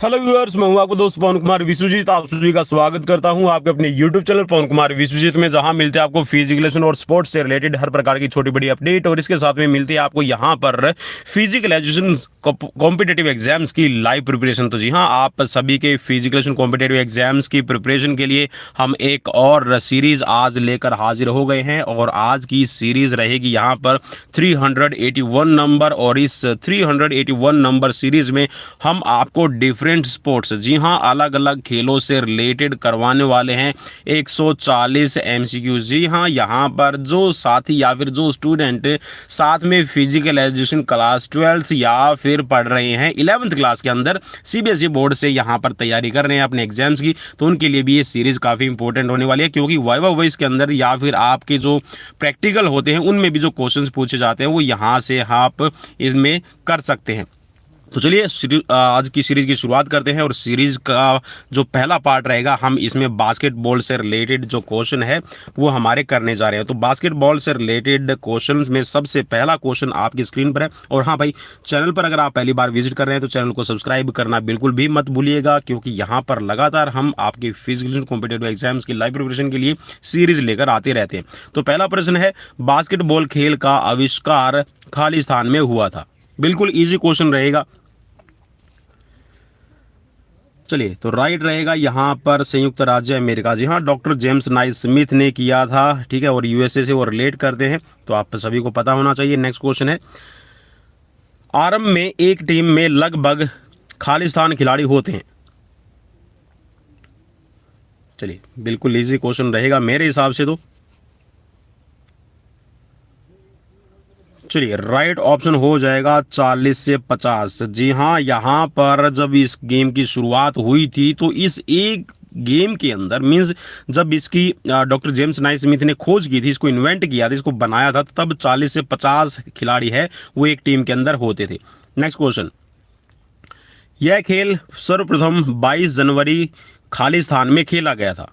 Hello viewers, मैं हूं आपका दोस्त पवन कुमार विश्वजीत। आप सभी का स्वागत करता हूं आपके अपने यूट्यूब चैनल पवन कुमार विश्वजीत में, जहां मिलते हैं आपको फिजिकल और स्पोर्ट्स से रिलेटेड हर प्रकार की छोटी बड़ी अपडेट। और इसके साथ में मिलती है आपको यहां पर फिजिकल एजुकेशन कॉम्पिटेटिव एग्जाम्स की लाइव प्रिपरेशन। तो जी हाँ, आप सभी के फिजिकल कॉम्पिटेटिव एग्जाम्स की प्रिपरेशन के लिए हम एक और सीरीज आज लेकर हाजिर हो गए हैं। और आज की सीरीज रहेगी यहाँ पर 381 नंबर। और इस 381 नंबर सीरीज में हम आपको डिफरेंट स्पोर्ट्स, जी हाँ, अलग अलग खेलों से रिलेटेड करवाने वाले हैं 140 एमसीक्यू। जी हाँ, यहाँ पर जो साथी या फिर जो स्टूडेंट साथ में फिजिकल एजुकेशन क्लास 12th या फिर पढ़ रहे हैं 11th क्लास के अंदर सीबीएसई बोर्ड से यहाँ पर तैयारी कर रहे हैं अपने एग्जाम्स की, तो उनके लिए भी ये सीरीज काफ़ी इंपॉर्टेंट होने वाली है। क्योंकि वाइवा वॉइस के अंदर या फिर आपके जो प्रैक्टिकल होते हैं उनमें भी जो क्वेश्चंस पूछे जाते हैं वो यहाँ से आप इसमें कर सकते हैं। तो चलिए आज की सीरीज की शुरुआत करते हैं। और सीरीज का जो पहला पार्ट रहेगा, हम इसमें बास्केटबॉल से रिलेटेड जो क्वेश्चन है वो हमारे करने जा रहे हैं। तो बास्केटबॉल से रिलेटेड क्वेश्चंस में सबसे पहला क्वेश्चन आपकी स्क्रीन पर है। और हाँ भाई, चैनल पर अगर आप पहली बार विजिट कर रहे हैं तो चैनल को सब्सक्राइब करना बिल्कुल भी मत भूलिएगा, क्योंकि यहाँ पर लगातार हम आपके फिजिकल कॉम्पिटेटिव एग्जाम्स की लाइव प्रिपरेशन के लिए सीरीज लेकर आते रहते हैं। तो पहला प्रश्न है, बास्केटबॉल खेल का आविष्कार खालिस्तान में हुआ था। बिल्कुल ईजी क्वेश्चन रहेगा। चलिए, तो राइट रहेगा यहाँ पर संयुक्त राज्य अमेरिका। जी हाँ, डॉक्टर जेम्स नाइस स्मिथ ने किया था, ठीक है। और यूएसए से वो रिलेट करते हैं, तो आप सभी को पता होना चाहिए। नेक्स्ट क्वेश्चन है, आरंभ में एक टीम में लगभग खालिस्तान खिलाड़ी होते हैं। चलिए, बिल्कुल इजी क्वेश्चन रहेगा मेरे हिसाब से। तो चलिए, राइट ऑप्शन हो जाएगा 40 से 50। जी हाँ, यहाँ पर जब इस गेम की शुरुआत हुई थी तो इस एक गेम के अंदर मींस जब इसकी डॉक्टर जेम्स नाइस स्मिथ ने खोज की थी, इसको इन्वेंट किया था, इसको बनाया था, तब 40 से 50 खिलाड़ी है वो एक टीम के अंदर होते थे। नेक्स्ट क्वेश्चन, यह खेल सर्वप्रथम 22 जनवरी खालिस्तान में खेला गया था।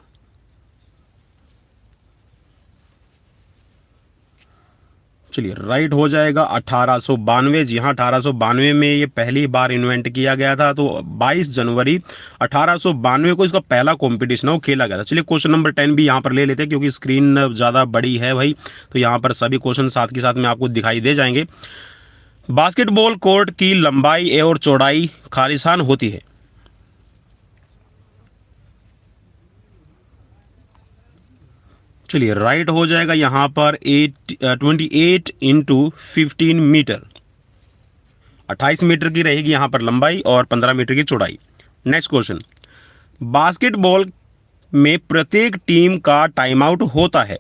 चलिए, राइट हो जाएगा 1892। जी हाँ, 1892 में ये पहली बार इन्वेंट किया गया था। तो 22 जनवरी 1892 को इसका पहला कंपटीशन है वो खेला गया था। चलिए, क्वेश्चन नंबर 10 भी यहाँ पर ले लेते हैं, क्योंकि स्क्रीन ज़्यादा बड़ी है भाई, तो यहाँ पर सभी क्वेश्चन साथ के साथ में आपको दिखाई दे जाएंगे। बास्केटबॉल कोर्ट की लंबाई और चौड़ाई खालिस्तान होती है। चलिए, राइट हो जाएगा यहाँ पर 28 इंटू 15 मीटर। 28 मीटर की रहेगी यहाँ पर लंबाई और 15 मीटर की चौड़ाई। नेक्स्ट क्वेश्चन, बास्केटबॉल में प्रत्येक टीम का टाइम आउट होता है।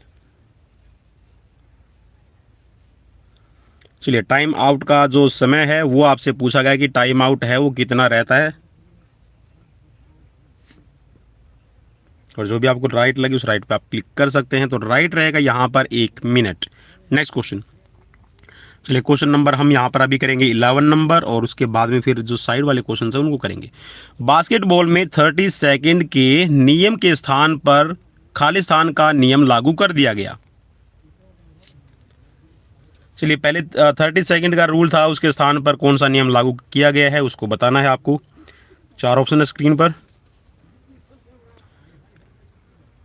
चलिए, टाइम आउट का जो समय है वो आपसे पूछा गया कि टाइम आउट है वो कितना रहता है, और जो भी आपको राइट लगे उस राइट पे आप क्लिक कर सकते हैं। तो राइट रहेगा यहाँ पर 1 मिनट। नेक्स्ट क्वेश्चन, चलिए, क्वेश्चन नंबर हम यहाँ पर अभी करेंगे 11 नंबर, और उसके बाद में फिर जो साइड वाले क्वेश्चन हैं उनको करेंगे। बास्केटबॉल में 30 सेकंड के नियम के स्थान पर खालिस्तान का नियम लागू कर दिया गया। चलिए, पहले 30 सेकंड का रूल था, उसके स्थान पर कौन सा नियम लागू किया गया है उसको बताना है आपको। 4 ऑप्शन है स्क्रीन पर।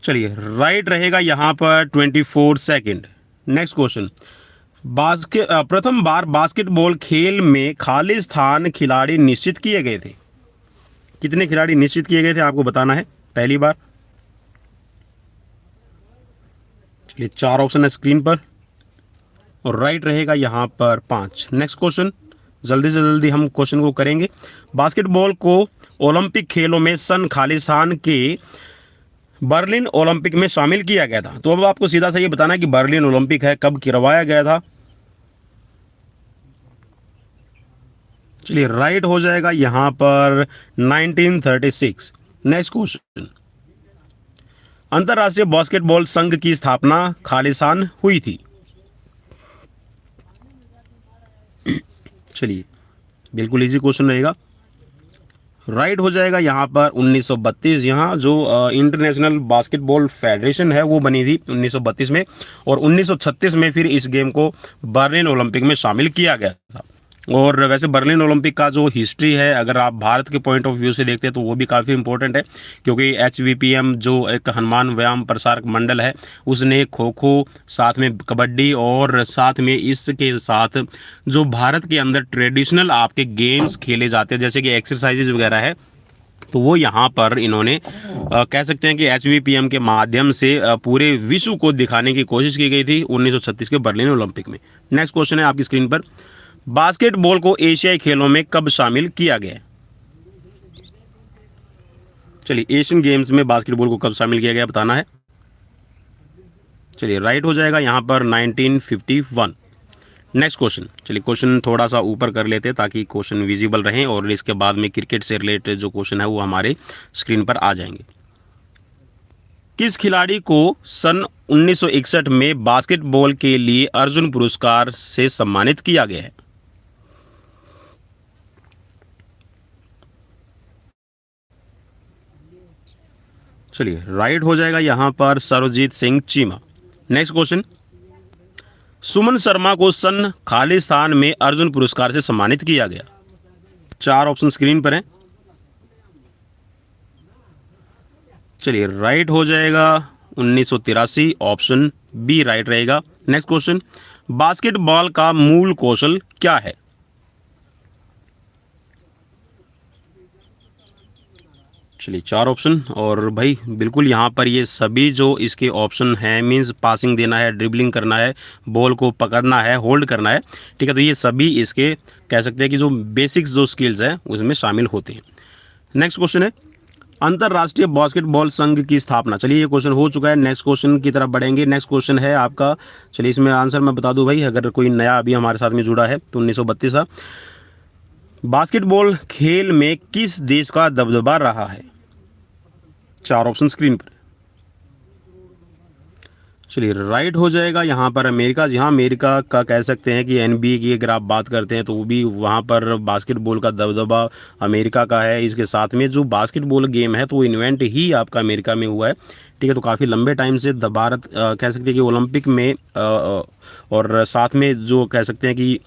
चलिए, राइट रहेगा यहाँ पर 24 सेकंड। नेक्स्ट क्वेश्चन, प्रथम बार बास्केटबॉल खेल में खालिस्तान खिलाड़ी निश्चित किए गए थे। कितने खिलाड़ी निश्चित किए गए थे आपको बताना है पहली बार। चलिए, 4 ऑप्शन है स्क्रीन पर, और राइट रहेगा यहाँ पर 5। नेक्स्ट क्वेश्चन, जल्दी से जल्दी हम क्वेश्चन को करेंगे। बास्केटबॉल को ओलंपिक खेलों में सन खालिस्तान के बर्लिन ओलंपिक में शामिल किया गया था। तो अब आपको सीधा सा ये बताना है कि बर्लिन ओलंपिक है कब करवाया गया था। चलिए, राइट हो जाएगा यहाँ पर 1936। नेक्स्ट क्वेश्चन, अंतर्राष्ट्रीय बास्केटबॉल संघ की स्थापना खालिस्तान हुई थी। चलिए, बिल्कुल इजी क्वेश्चन रहेगा। राइट हो जाएगा यहाँ पर 1932। यहाँ जो इंटरनेशनल बास्केटबॉल फेडरेशन है वो बनी थी 1932 में, और 1936 में फिर इस गेम को बर्लिन ओलंपिक में शामिल किया गया था। और वैसे बर्लिन ओलंपिक का जो हिस्ट्री है, अगर आप भारत के पॉइंट ऑफ व्यू से देखते हैं तो वो भी काफ़ी इंपॉर्टेंट है, क्योंकि HVPM जो एक हनुमान व्यायाम प्रसारक मंडल है, उसने खो खो, साथ में कबड्डी और साथ में इसके साथ जो भारत के अंदर ट्रेडिशनल आपके गेम्स खेले जाते हैं जैसे कि एक्सरसाइजेज वगैरह है, तो वो यहाँ पर इन्होंने कह सकते हैं कि HVPM के माध्यम से पूरे विश्व को दिखाने की कोशिश की गई थी 1936 के बर्लिन ओलंपिक में। नेक्स्ट क्वेश्चन है आपकी स्क्रीन पर, बास्केटबॉल को एशियाई खेलों में कब शामिल किया गया? चलिए, एशियन गेम्स में बास्केटबॉल को कब शामिल किया गया बताना है। चलिए, राइट हो जाएगा यहाँ पर 1951। नेक्स्ट क्वेश्चन, चलिए क्वेश्चन थोड़ा सा ऊपर कर लेते हैं ताकि क्वेश्चन विजिबल रहें और इसके बाद में क्रिकेट से रिलेटेड जो क्वेश्चन है वो हमारे स्क्रीन पर आ जाएंगे। किस खिलाड़ी को सन 1961 में बास्केटबॉल के लिए अर्जुन पुरस्कार से सम्मानित किया गया है? चलिए, राइट हो जाएगा यहाँ पर सरबजीत सिंह चीमा। नेक्स्ट क्वेश्चन, सुमन शर्मा को सन खालिस्तान में अर्जुन पुरस्कार से सम्मानित किया गया। 4 ऑप्शन स्क्रीन पर हैं। चलिए, राइट हो जाएगा 1983, ऑप्शन बी राइट रहेगा। नेक्स्ट क्वेश्चन, बास्केटबॉल का मूल कौशल क्या है? चलिए, 4 ऑप्शन, और भाई बिल्कुल यहाँ पर ये सभी जो इसके ऑप्शन हैं, मींस पासिंग देना है, ड्रिबलिंग करना है, बॉल को पकड़ना है, होल्ड करना है, ठीक है, तो ये सभी इसके कह सकते हैं कि जो बेसिक्स जो स्किल्स हैं उसमें शामिल होते हैं। नेक्स्ट क्वेश्चन है, अंतर्राष्ट्रीय बास्केटबॉल संघ की स्थापना। चलिए, ये क्वेश्चन हो चुका है, नेक्स्ट क्वेश्चन की तरफ बढ़ेंगे। नेक्स्ट क्वेश्चन है आपका, चलिए इसमें आंसर मैं बता दूं भाई, अगर कोई नया अभी हमारे साथ में जुड़ा है तो 1932 था। बास्केटबॉल खेल में किस देश का दबदबा रहा है? 4 ऑप्शन स्क्रीन पर। चलिए, राइट हो जाएगा यहाँ पर अमेरिका। जी हाँ, अमेरिका का कह सकते हैं कि NBA की अगर आप बात करते हैं तो वो भी वहाँ पर बास्केटबॉल का दबदबा अमेरिका का है। इसके साथ में जो बास्केटबॉल गेम है तो वो इन्वेंट ही आपका अमेरिका में हुआ है, ठीक है, तो काफ़ी लंबे टाइम से भारत कह सकते हैं कि ओलंपिक में और साथ में जो कह सकते हैं कि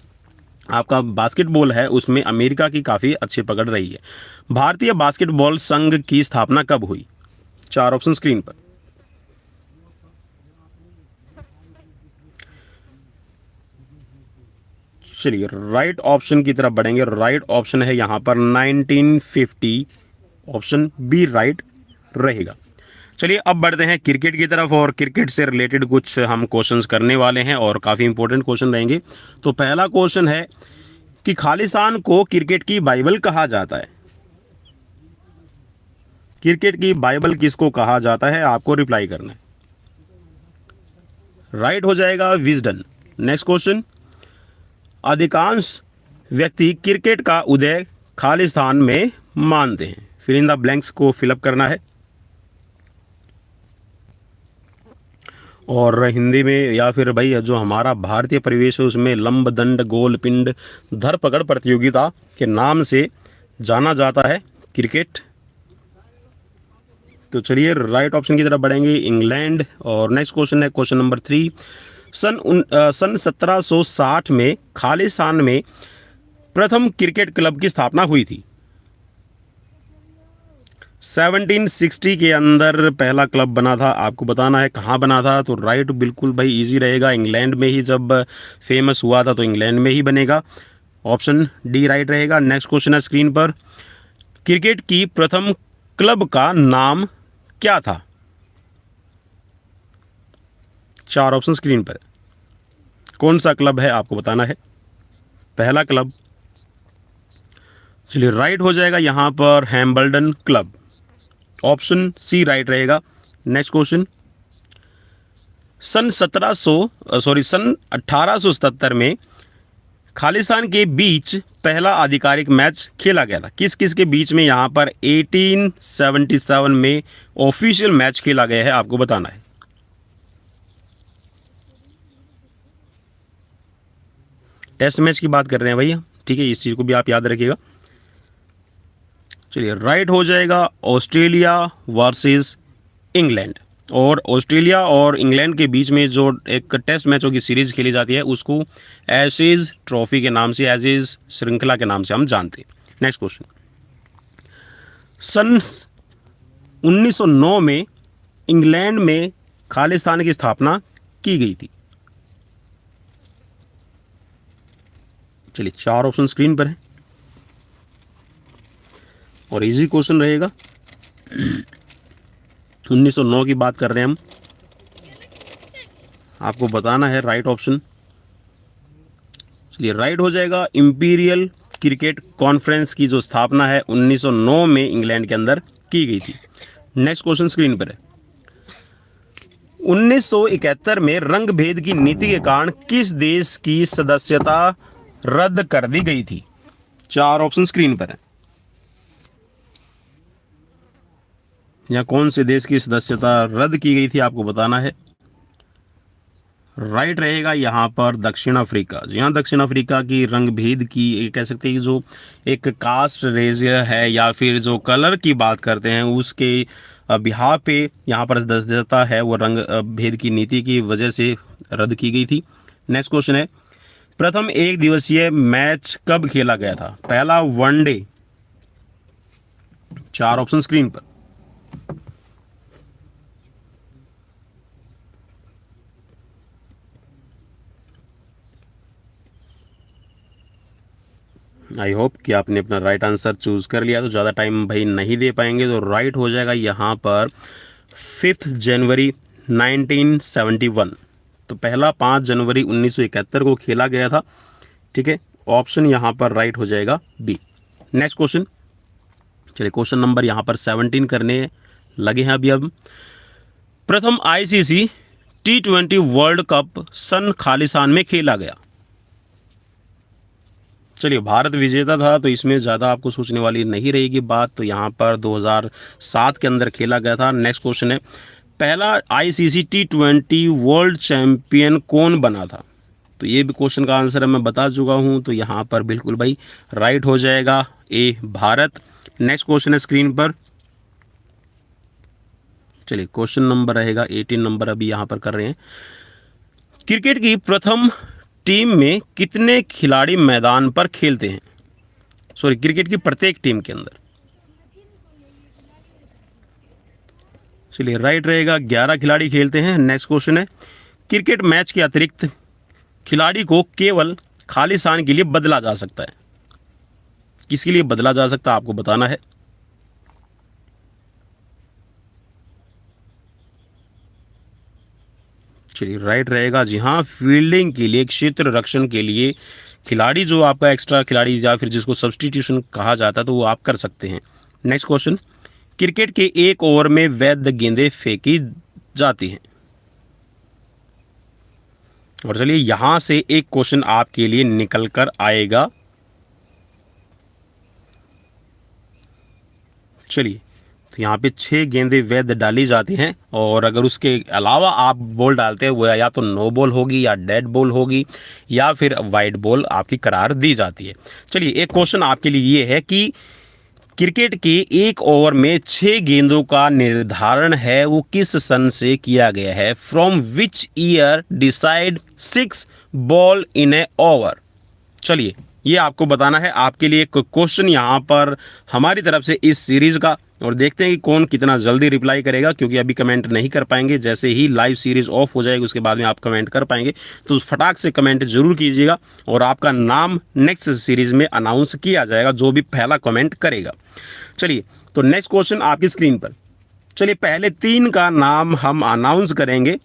आपका बास्केटबॉल है उसमें अमेरिका की काफ़ी अच्छी पकड़ रही है। भारतीय बास्केटबॉल संघ की स्थापना कब हुई? 4 ऑप्शन स्क्रीन पर। चलिए, राइट ऑप्शन की तरफ बढ़ेंगे। राइट ऑप्शन है यहाँ पर 1950, ऑप्शन बी राइट रहेगा। चलिए, अब बढ़ते हैं क्रिकेट की तरफ और क्रिकेट से रिलेटेड कुछ हम क्वेश्चंस करने वाले हैं और काफ़ी इंपॉर्टेंट क्वेश्चन रहेंगे। तो पहला क्वेश्चन है कि खालिस्तान को क्रिकेट की बाइबल कहा जाता है। क्रिकेट की बाइबल किसको कहा जाता है, आपको रिप्लाई करना है। राइट हो जाएगा विजडन। नेक्स्ट क्वेश्चन, अधिकांश व्यक्ति क्रिकेट का उदय खालिस्तान में मानते हैं। फिल इन द ब्लैंक्स को फिलअप करना है, और हिंदी में या फिर भाई जो हमारा भारतीय परिवेश है उसमें लंब दंड गोल पिंड धरपकड़ प्रतियोगिता के नाम से जाना जाता है क्रिकेट। तो चलिए, राइट ऑप्शन की तरफ बढ़ेंगे, इंग्लैंड। और नेक्स्ट क्वेश्चन है क्वेश्चन नंबर 3, सन 1760 में खालिस्तान में प्रथम क्रिकेट क्लब की स्थापना हुई थी। 1760 के अंदर पहला क्लब बना था, आपको बताना है कहाँ बना था। तो राइट बिल्कुल भाई इजी रहेगा, इंग्लैंड में ही जब फेमस हुआ था तो इंग्लैंड में ही बनेगा, ऑप्शन डी राइट रहेगा। नेक्स्ट क्वेश्चन है स्क्रीन पर, क्रिकेट की प्रथम क्लब का नाम क्या था? 4 ऑप्शन स्क्रीन पर, कौन सा क्लब है आपको बताना है, पहला क्लब। चलिए, राइट हो जाएगा यहाँ पर हैम्बल्डन क्लब, ऑप्शन सी राइट रहेगा। नेक्स्ट क्वेश्चन, सन 1877 में खालिस्तान के बीच पहला आधिकारिक मैच खेला गया था। किस किस के बीच में यहाँ पर 1877 में ऑफिशियल मैच खेला गया है, आपको बताना है। टेस्ट मैच की बात कर रहे हैं भैया, ठीक है, इस चीज़ को भी आप याद रखिएगा। चलिए, राइट हो जाएगा ऑस्ट्रेलिया वर्सेस इंग्लैंड। और ऑस्ट्रेलिया और इंग्लैंड के बीच में जो एक टेस्ट मैचों की सीरीज़ खेली जाती है उसको एशेज़ ट्रॉफी के नाम से, एशेज़ श्रृंखला के नाम से हम जानते हैं। नेक्स्ट क्वेश्चन, सन 1909 में इंग्लैंड में खालिस्तान की स्थापना की गई थी। चलिए 4 ऑप्शन स्क्रीन पर है और इजी क्वेश्चन रहेगा। 1909 की बात कर रहे हैं हम, आपको बताना है राइट ऑप्शन। चलिए राइट हो जाएगा, इंपीरियल क्रिकेट कॉन्फ्रेंस की जो स्थापना है 1909 में इंग्लैंड के अंदर की गई थी। नेक्स्ट क्वेश्चन स्क्रीन पर है, 1971 में रंग भेद की नीति के कारण किस देश की सदस्यता रद्द कर दी गई थी? 4 ऑप्शन स्क्रीन पर है। या कौन से देश की सदस्यता रद्द की गई थी आपको बताना है। राइट रहेगा यहाँ पर दक्षिण अफ्रीका। जी हाँ, दक्षिण अफ्रीका की रंग भेद की कह सकते हैं जो एक कास्ट रेशियो है या फिर जो कलर की बात करते हैं उसके बिहार पे यहाँ पर सदस्यता है वो रंग भेद की नीति की वजह से रद्द की गई थी। नेक्स्ट क्वेश्चन है, प्रथम एक दिवसीय मैच कब खेला गया था? पहला वनडे। 4 ऑप्शन स्क्रीन पर। आई होप कि आपने अपना राइट आंसर चूज़ कर लिया, तो ज़्यादा टाइम भाई नहीं दे पाएंगे, तो राइट हो जाएगा यहाँ पर 5 जनवरी 1971। तो पहला 5 जनवरी 1971 को खेला गया था। ठीक है, ऑप्शन यहाँ पर राइट हो जाएगा बी। नेक्स्ट क्वेश्चन, चलिए क्वेश्चन नंबर यहाँ पर 17 करने लगे हैं अभी। अब प्रथम आईसीसी T20 वर्ल्ड कप सन खालिस्तान में खेला गया। चलिए भारत विजेता था तो इसमें ज़्यादा आपको सोचने वाली नहीं रहेगी बात, तो यहाँ पर 2007 के अंदर खेला गया था। नेक्स्ट क्वेश्चन है, पहला आईसीसी T20 वर्ल्ड चैंपियन कौन बना था? तो ये भी क्वेश्चन का आंसर मैं बता चुका हूँ, तो यहाँ पर बिल्कुल भाई राइट हो जाएगा ए, भारत। नेक्स्ट क्वेश्चन है स्क्रीन पर। चलिए क्वेश्चन नंबर रहेगा 18 नंबर अभी यहाँ पर कर रहे हैं। क्रिकेट की प्रथम टीम में कितने खिलाड़ी मैदान पर खेलते हैं? सॉरी, क्रिकेट की प्रत्येक टीम के अंदर। चलिए राइट रहेगा 11 खिलाड़ी खेलते हैं। नेक्स्ट क्वेश्चन है, क्रिकेट मैच के अतिरिक्त खिलाड़ी को केवल खालिस्तान के लिए बदला जा सकता है। किसके लिए बदला जा सकता है आपको बताना है। चलिए राइट रहेगा, जी हाँ, फील्डिंग के लिए, क्षेत्र रक्षण के लिए खिलाड़ी जो आपका एक्स्ट्रा खिलाड़ी या फिर जिसको सब्सटीट्यूशन कहा जाता है तो वो आप कर सकते हैं। नेक्स्ट क्वेश्चन, क्रिकेट के एक ओवर में वैध गेंदें फेंकी जाती हैं। और चलिए यहां से एक क्वेश्चन आपके लिए निकल कर आएगा। चलिए तो यहाँ पे 6 गेंदें वैध डाली जाती हैं और अगर उसके अलावा आप बॉल डालते हैं वो या तो नो बॉल होगी या डेड बॉल होगी या फिर वाइड बॉल आपकी करार दी जाती है। चलिए एक क्वेश्चन आपके लिए ये है कि क्रिकेट के एक ओवर में 6 गेंदों का निर्धारण है वो किस सन से किया गया है? From which year decide 6 ball in A over? चलिए ये आपको बताना है। आपके लिए एक क्वेश्चन यहाँ पर हमारी तरफ से इस सीरीज़ का, और देखते हैं कि कौन कितना जल्दी रिप्लाई करेगा, क्योंकि अभी कमेंट नहीं कर पाएंगे। जैसे ही लाइव सीरीज़ ऑफ हो जाएगी उसके बाद में आप कमेंट कर पाएंगे, तो फटाक से कमेंट जरूर कीजिएगा और आपका नाम नेक्स्ट सीरीज़ में अनाउंस किया जाएगा जो भी पहला कमेंट करेगा। चलिए तो नेक्स्ट क्वेश्चन आपकी स्क्रीन पर। चलिए पहले 3 का नाम हम अनाउंस करेंगे।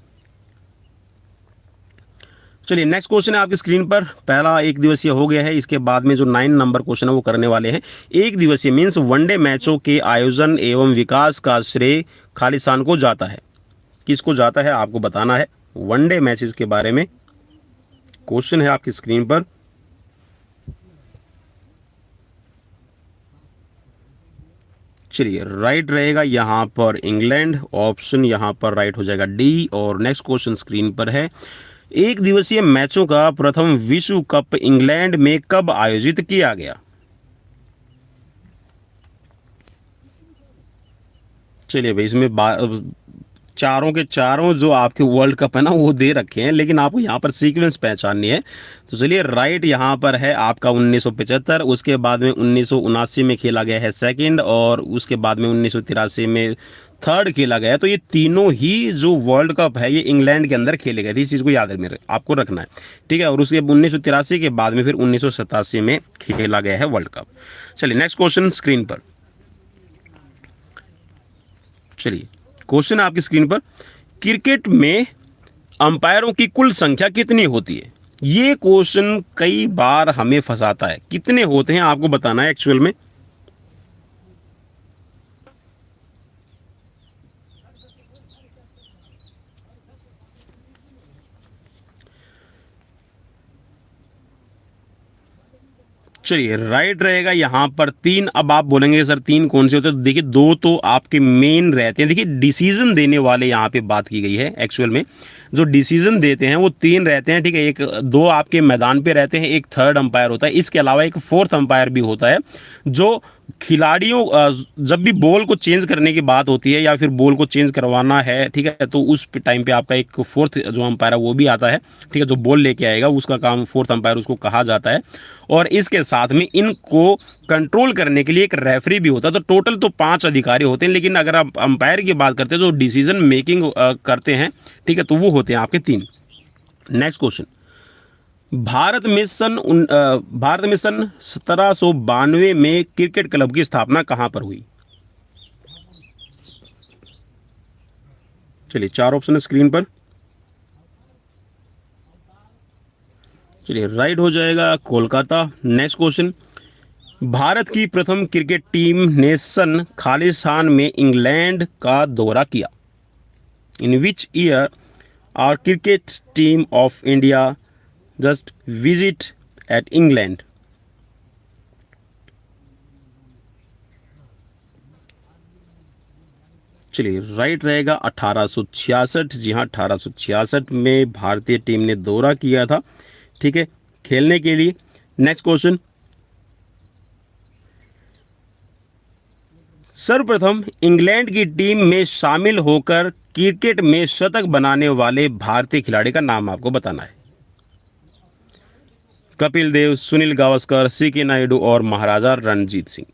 चलिए नेक्स्ट क्वेश्चन है आपकी स्क्रीन पर। पहला एक दिवसीय हो गया है, इसके बाद में जो 9 नंबर क्वेश्चन है वो करने वाले हैं। एक दिवसीय मीन्स वनडे मैचों के आयोजन एवं विकास का श्रेय खालिस्तान को जाता है। किसको जाता है आपको बताना है। वनडे मैचेस के बारे में क्वेश्चन है आपकी स्क्रीन पर। चलिए राइट रहेगा यहाँ पर इंग्लैंड, ऑप्शन यहाँ पर राइट हो जाएगा डी। और नेक्स्ट क्वेश्चन स्क्रीन पर है, एक दिवसीय मैचों का प्रथम विश्व कप इंग्लैंड में कब आयोजित किया गया? चलिए भाई इसमें चारों के चारों जो आपके वर्ल्ड कप है ना वो दे रखे हैं, लेकिन आपको यहाँ पर सीक्वेंस पहचाननी है। तो चलिए, राइट यहाँ पर है आपका 1975, उसके बाद में 1979 में खेला गया है सेकंड, और उसके बाद में 1983 में थर्ड खेला गया है। तो ये तीनों ही जो वर्ल्ड कप है ये इंग्लैंड के अंदर खेले गए थे, इस चीज़ को याद मेरे आपको रखना है, ठीक है। और उसके 1983 के बाद में फिर 1987 में खेला गया है वर्ल्ड कप। चलिए नेक्स्ट क्वेश्चन स्क्रीन पर। चलिए क्वेश्चन है आपकी स्क्रीन पर, क्रिकेट में अंपायरों की कुल संख्या कितनी होती है? ये क्वेश्चन कई बार हमें फंसाता है। कितने होते हैं आपको बताना है एक्चुअल में। चलिए, राइट रहेगा यहाँ पर 3। अब आप बोलेंगे सर 3 कौन से होते हैं? तो देखिए, 2 तो आपके मेन रहते हैं। देखिए, डिसीजन देने वाले यहाँ पे बात की गई है। एक्चुअल में जो डिसीजन देते हैं वो 3 रहते हैं, ठीक है। एक 2 आपके मैदान पे रहते हैं, एक थर्ड अंपायर होता है, इसके अलावा एक फोर्थ अंपायर भी होता है जो खिलाड़ियों जब भी बॉल को चेंज करने की बात होती है या फिर बॉल को चेंज करवाना है, ठीक है, तो उस टाइम पे आपका एक फोर्थ जो अंपायर है वो भी आता है, ठीक है। जो बॉल लेके आएगा उसका काम फोर्थ अंपायर उसको कहा जाता है। और इसके साथ में इनको कंट्रोल करने के लिए एक रेफरी भी होता है। तो टोटल तो 5 अधिकारी होते हैं, लेकिन अगर आप अंपायर की बात करते हैं जो डिसीजन मेकिंग करते हैं, ठीक है, तो वो होते हैं आपके 3। नेक्स्ट क्वेश्चन, भारत में सन 1792 में क्रिकेट क्लब की स्थापना कहां पर हुई? चलिए 4 ऑप्शन है स्क्रीन पर। चलिए, राइट हो जाएगा कोलकाता। नेक्स्ट क्वेश्चन, भारत की प्रथम क्रिकेट टीम ने सन खालिस्तान में इंग्लैंड का दौरा किया। In which year our cricket team of India just visit at England? चलिए, राइट रहेगा 1866। जी हाँ, 1866 में भारतीय टीम ने दौरा किया था, ठीक है, खेलने के लिए। नेक्स्ट क्वेश्चन, सर्वप्रथम इंग्लैंड की टीम में शामिल होकर क्रिकेट में शतक बनाने वाले भारतीय खिलाड़ी का नाम आपको बताना है। कपिल देव, सुनील गावस्कर, सीके नायडू और महाराजा रणजीत सिंह।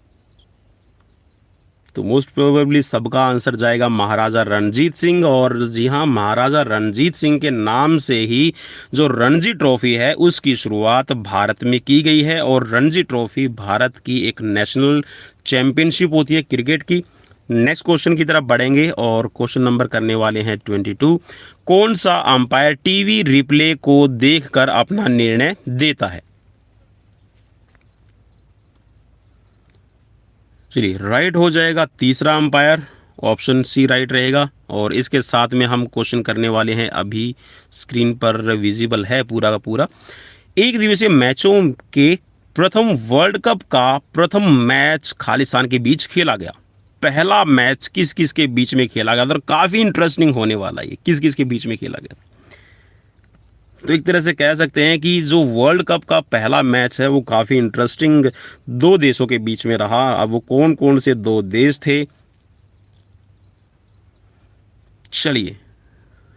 तो मोस्ट प्रोबेबली सबका आंसर जाएगा महाराजा रणजीत सिंह। और जी हाँ, महाराजा रणजीत सिंह के नाम से ही जो रणजी ट्रॉफी है उसकी शुरुआत भारत में की गई है। और रणजी ट्रॉफी भारत की एक नेशनल चैंपियनशिप होती है क्रिकेट की। नेक्स्ट क्वेश्चन की तरफ बढ़ेंगे और क्वेश्चन नंबर करने वाले हैं 22। कौन सा अंपायर टीवी रिप्ले को देखकर अपना निर्णय देता है? चलिए, राइट हो जाएगा तीसरा अंपायर, ऑप्शन सी राइट रहेगा। और इसके साथ में हम क्वेश्चन करने वाले हैं, अभी स्क्रीन पर विजिबल है पूरा का पूरा। एक दिवसीय मैचों के प्रथम वर्ल्ड कप का प्रथम मैच खालिस्तान के बीच खेला गया। पहला मैच किस किस के बीच में खेला गया? और काफ़ी इंटरेस्टिंग होने वाला है, किस किस के बीच में खेला गया। तो एक तरह से कह सकते हैं कि जो वर्ल्ड कप का पहला मैच है वो काफ़ी इंटरेस्टिंग 2 देशों के बीच में रहा। अब वो कौन कौन से 2 देश थे? चलिए,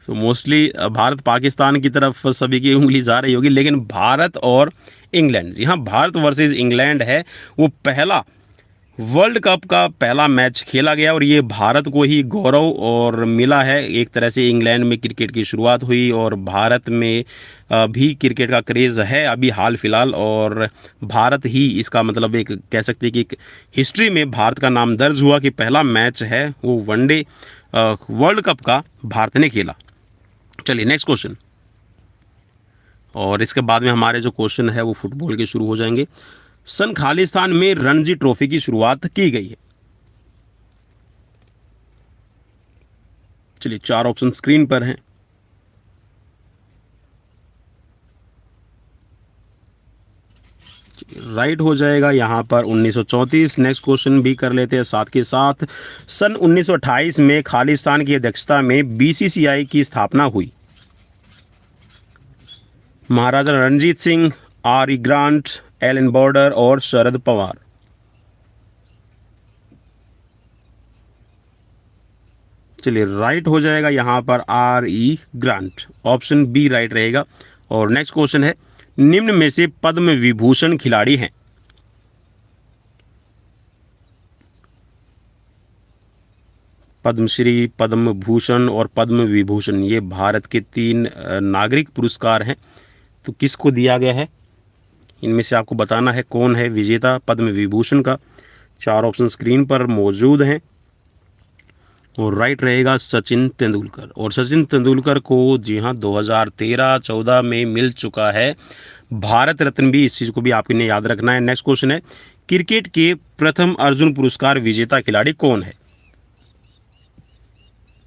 तो मोस्टली भारत पाकिस्तान की तरफ सभी की उंगली जा रही होगी, लेकिन भारत और इंग्लैंड, जी हाँ, भारत वर्सेस इंग्लैंड है वो पहला वर्ल्ड कप का पहला मैच खेला गया। और ये भारत को ही गौरव और मिला है। एक तरह से इंग्लैंड में क्रिकेट की शुरुआत हुई और भारत में भी क्रिकेट का क्रेज़ है अभी हाल फिलहाल। और भारत ही इसका मतलब एक कह सकते हैं कि एक हिस्ट्री में भारत का नाम दर्ज हुआ कि पहला मैच है वो वनडे वर्ल्ड कप का भारत ने खेला। चलिए नेक्स्ट क्वेश्चन, और इसके बाद में हमारे जो क्वेश्चन है वो फुटबॉल के शुरू हो जाएंगे। सन खालिस्तान में रणजी ट्रॉफी की शुरुआत की गई है। चलिए 4 ऑप्शन स्क्रीन पर हैं। राइट हो जाएगा यहाँ पर 1934। नेक्स्ट क्वेश्चन भी कर लेते हैं साथ के साथ। सन 1928 में खालिस्तान की अध्यक्षता में बीसीसीआई की स्थापना हुई। Maharaja Ranjit Singh, R E Grant, Allan Border और शरद पवार। चलिए राइट हो जाएगा यहाँ पर R.E. Grant, option B right रहेगा। और नेक्स्ट क्वेश्चन है, निम्न में से पद्म विभूषण खिलाड़ी हैं। पद्मश्री, पद्म भूषण और पद्म विभूषण ये भारत के 3 नागरिक पुरस्कार हैं। तो किसको दिया गया है, इनमें से आपको बताना है कौन है विजेता पद्म विभूषण का। 4 ऑप्शन स्क्रीन पर मौजूद हैं और राइट रहेगा सचिन तेंदुलकर। और सचिन तेंदुलकर को जी हाँ 2013-14 में मिल चुका है भारत रत्न भी, इस चीज़ को भी आपने याद रखना है। नेक्स्ट क्वेश्चन है, क्रिकेट के प्रथम अर्जुन पुरस्कार विजेता खिलाड़ी कौन है।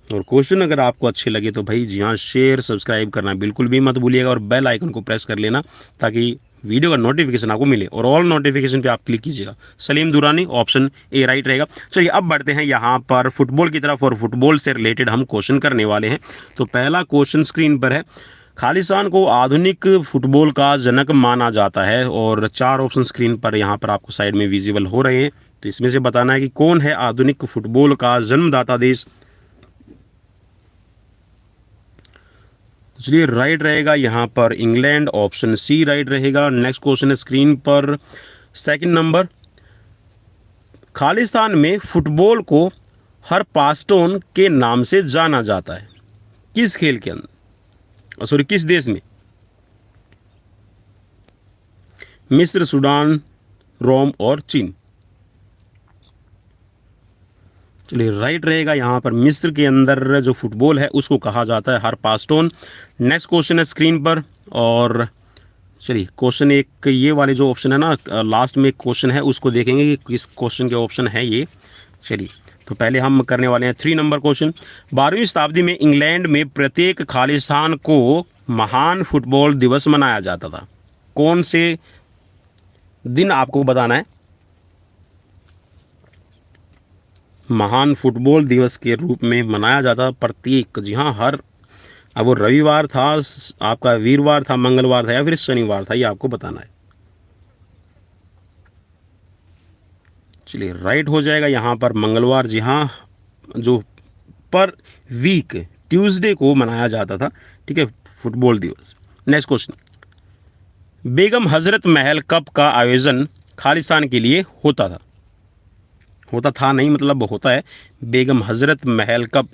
और क्वेश्चन अगर आपको अच्छे लगे तो भाई जी हाँ शेयर सब्सक्राइब करना बिल्कुल भी मत भूलिएगा और बेल आइकन को प्रेस कर लेना ताकि वीडियो का नोटिफिकेशन आपको मिले। और ऑल नोटिफिकेशन पे आप क्लिक कीजिएगा। Salim Durani, option A right रहेगा। चलिए अब बढ़ते हैं यहाँ पर फुटबॉल की तरफ और फुटबॉल से रिलेटेड हम क्वेश्चन करने वाले हैं। तो पहला क्वेश्चन स्क्रीन पर है, खालिस्तान को आधुनिक फुटबॉल का जनक माना जाता है। और 4 ऑप्शन स्क्रीन पर यहाँ पर आपको साइड में विजिबल हो रहे हैं। तो इसमें से बताना है कि कौन है आधुनिक फुटबॉल का जन्मदाता देश। चलिए राइट रहेगा यहाँ पर इंग्लैंड, ऑप्शन सी राइट रहेगा। नेक्स्ट क्वेश्चन है स्क्रीन पर सेकंड नंबर, खालिस्तान में फुटबॉल को हर पास्टोन के नाम से जाना जाता है, किस खेल के अंदर, सॉरी किस देश में। मिस्र, सूडान, रोम और चीन। चलिए राइट रहेगा यहाँ पर मिस्र के अंदर जो फुटबॉल है उसको कहा जाता है हर पास्टोन। नेक्स्ट क्वेश्चन है स्क्रीन पर। और चलिए क्वेश्चन एक ये वाले जो ऑप्शन है ना, लास्ट में एक क्वेश्चन है उसको देखेंगे कि किस क्वेश्चन के ऑप्शन है ये। चलिए तो पहले हम करने वाले हैं 3 नंबर क्वेश्चन। 12वीं शताब्दी में इंग्लैंड में प्रत्येक खालिस्तान को महान फुटबॉल दिवस मनाया जाता था। कौन से दिन आपको बताना है। महान फुटबॉल दिवस के रूप में मनाया जाता प्रत्येक, जी हाँ हर, अब वो रविवार था, आपका वीरवार था, मंगलवार था या फिर शनिवार था, ये आपको बताना है। चलिए राइट हो जाएगा यहाँ पर मंगलवार, जी हाँ जो पर वीक ट्यूसडे को मनाया जाता था, ठीक है, फुटबॉल दिवस। Next question, Begum Hazrat Mahal cup का आयोजन खालिस्तान के लिए होता था। होता था नहीं मतलब होता है। बेगम हजरत महल कप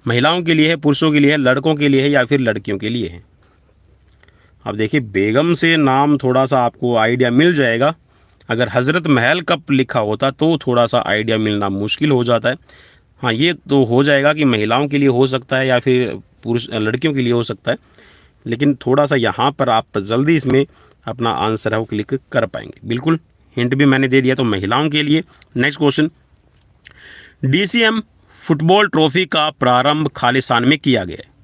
महिलाओं के लिए है, पुरुषों के लिए है, लड़कों के लिए है या फिर लड़कियों के लिए है। अब देखिए बेगम से नाम थोड़ा सा आपको आइडिया मिल जाएगा, अगर हजरत महल कप लिखा होता तो थोड़ा सा आइडिया मिलना मुश्किल हो जाता है। हाँ ये तो हो जाएगा कि महिलाओं के लिए हो सकता है या फिर पुरुष लड़कियों के लिए हो सकता है, लेकिन थोड़ा सा यहाँ पर आप जल्दी इसमें अपना आंसर है वो क्लिक कर पाएंगे। बिल्कुल हिंट भी मैंने दे दिया, तो महिलाओं के लिए। Next question, DCM football trophy का प्रारंभ खालिस्तान में किया गया है।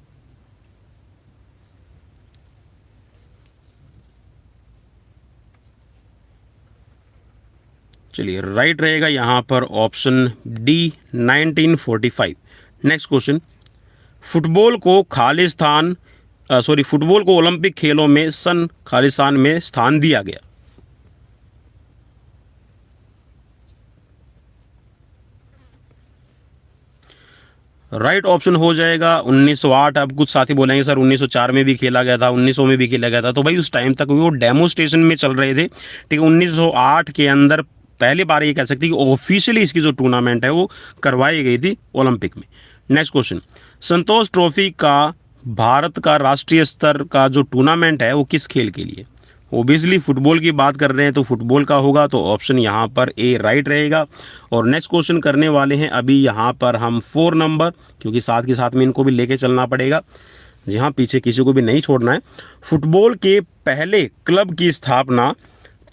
चलिए राइट रहेगा यहाँ पर option D 1945। Next question, football को फुटबॉल को ओलंपिक खेलों में सन खालिस्तान में स्थान दिया गया। राइट ऑप्शन हो जाएगा 1908। अब कुछ साथी बोलेंगे सर 1904 में भी खेला गया था, 1900 में भी खेला गया था, तो भाई उस टाइम तक वो डेमोस्ट्रेशन में चल रहे थे, ठीक है। 1908 के अंदर पहली बार ये कह सकते हैं कि ऑफिशियली इसकी जो टूर्नामेंट है वो करवाई गई थी ओलंपिक में। नेक्स्ट क्वेश्चन, संतोष ट्रॉफी का भारत का राष्ट्रीय स्तर का जो टूर्नामेंट है वो किस खेल के लिए। ओबियसली फुटबॉल की बात कर रहे हैं तो फुटबॉल का होगा, तो ऑप्शन यहाँ पर ए राइट रहेगा। और नेक्स्ट क्वेश्चन करने वाले हैं अभी यहाँ पर हम 4 नंबर, क्योंकि साथ के साथ में इनको भी लेके चलना पड़ेगा, जी हाँ पीछे किसी को भी नहीं छोड़ना है। फुटबॉल के पहले क्लब की स्थापना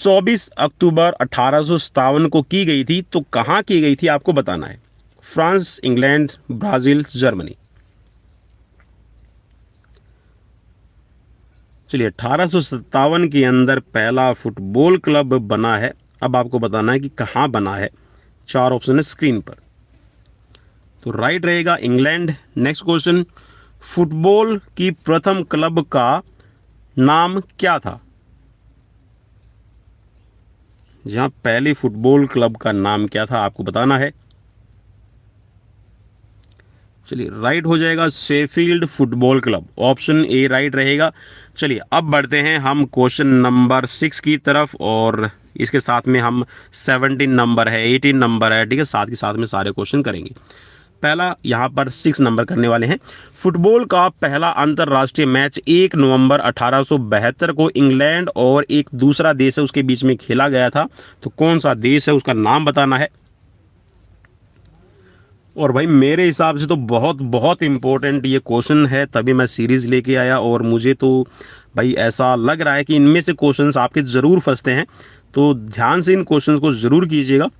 24 अक्टूबर 1857 को की गई थी, तो कहाँ की गई थी आपको बताना है। France, England, Brazil, Germany. चलिए 1857 के अंदर पहला फुटबॉल क्लब बना है। अब आपको बताना है कि कहाँ बना है। 4 ऑप्शन है स्क्रीन पर, तो राइट रहेगा इंग्लैंड। नेक्स्ट क्वेश्चन, फुटबॉल की प्रथम क्लब का नाम क्या था। जहाँ पहले फुटबॉल क्लब का नाम क्या था आपको बताना है। चलिए राइट हो जाएगा Sheffield football club, option A right रहेगा। चलिए अब बढ़ते हैं हम क्वेश्चन नंबर 6 की तरफ, और इसके साथ में हम 17 नंबर है, 18 नंबर है, ठीक है, साथ के साथ में सारे क्वेश्चन करेंगे। पहला यहाँ पर 6 नंबर करने वाले हैं। फुटबॉल का पहला अंतर्राष्ट्रीय मैच 1 नवंबर 1872 को इंग्लैंड और एक दूसरा देश है उसके बीच में खेला गया था, तो कौन सा देश है उसका नाम बताना है। और भाई मेरे हिसाब से तो बहुत बहुत इम्पोर्टेंट ये क्वेश्चन है, तभी मैं सीरीज़ लेके आया, और मुझे तो भाई ऐसा लग रहा है कि इनमें से क्वेश्चंस आपके ज़रूर फंसते हैं, तो ध्यान से इन क्वेश्चंस को ज़रूर कीजिएगा।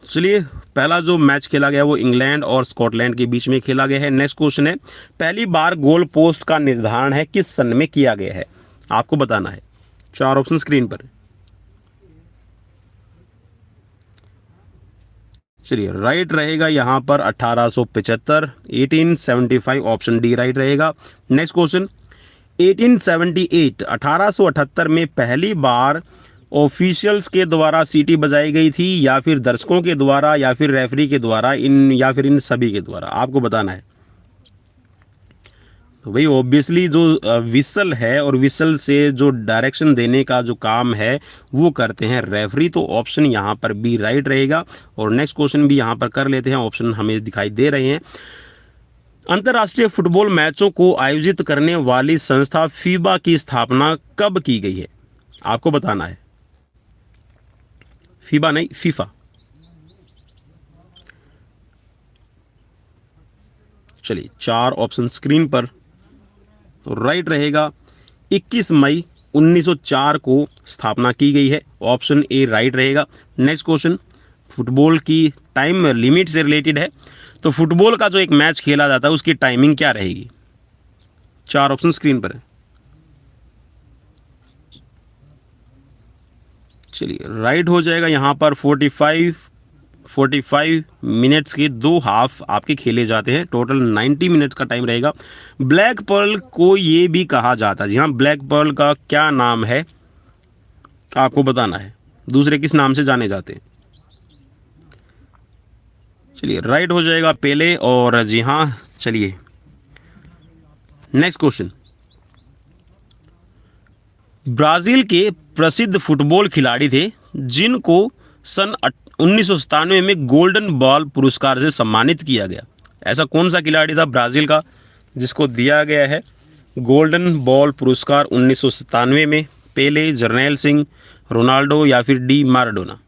चलिए पहला जो मैच खेला गया वो इंग्लैंड और स्कॉटलैंड के बीच में खेला गया है। नेक्स्ट क्वेश्चन है, पहली बार गोल पोस्ट का निर्धारण है किस सन में किया गया है, आपको बताना है। 4 ऑप्शन स्क्रीन पर। चलिए राइट रहेगा यहाँ पर 1875, 1875 ऑप्शन डी राइट रहेगा। नेक्स्ट क्वेश्चन, 1878 1878 में पहली बार ऑफिशियल्स के द्वारा सीटी बजाई गई थी, या फिर दर्शकों के द्वारा, या फिर रेफरी के द्वारा, या फिर इन सभी के द्वारा, आपको बताना है। तो भाई ऑब्वियसली जो विसल है और विसल से जो डायरेक्शन देने का जो काम है वो करते हैं रेफरी, तो ऑप्शन यहाँ पर बी राइट रहेगा। और नेक्स्ट क्वेश्चन भी यहाँ पर कर लेते हैं, ऑप्शन हमें दिखाई दे रहे हैं। अंतर्राष्ट्रीय फुटबॉल मैचों को आयोजित करने वाली संस्था फीबा की स्थापना कब की गई है, आपको बताना है। फीबा नहीं, फीफा। चलिए 4 ऑप्शन स्क्रीन पर, तो राइट रहेगा 21 मई 1904 को स्थापना की गई है, ऑप्शन ए राइट रहेगा। नेक्स्ट क्वेश्चन फुटबॉल की टाइम लिमिट से रिलेटेड है, तो फुटबॉल का जो एक मैच खेला जाता है उसकी टाइमिंग क्या रहेगी। 4 ऑप्शन स्क्रीन पर है। चलिए राइट हो जाएगा यहाँ पर 45 मिनट्स के 2 हाफ आपके खेले जाते हैं, टोटल 90 मिनट्स का टाइम रहेगा। ब्लैक पर्ल को ये भी कहा जाता है, जी हाँ, ब्लैक पर्ल का क्या नाम है आपको बताना है, दूसरे किस नाम से जाने जाते हैं। चलिए राइट हो जाएगा पेले, और जी हाँ चलिए नेक्स्ट क्वेश्चन, ब्राज़ील के प्रसिद्ध फुटबॉल खिलाड़ी थे जिनको सन 1997 में गोल्डन बॉल पुरस्कार से सम्मानित किया गया, ऐसा कौन सा खिलाड़ी था ब्राज़ील का जिसको दिया गया है गोल्डन बॉल पुरस्कार 1997 में। पेले, जर्नैल सिंह, रोनाल्डो, या फिर डी माराडोना।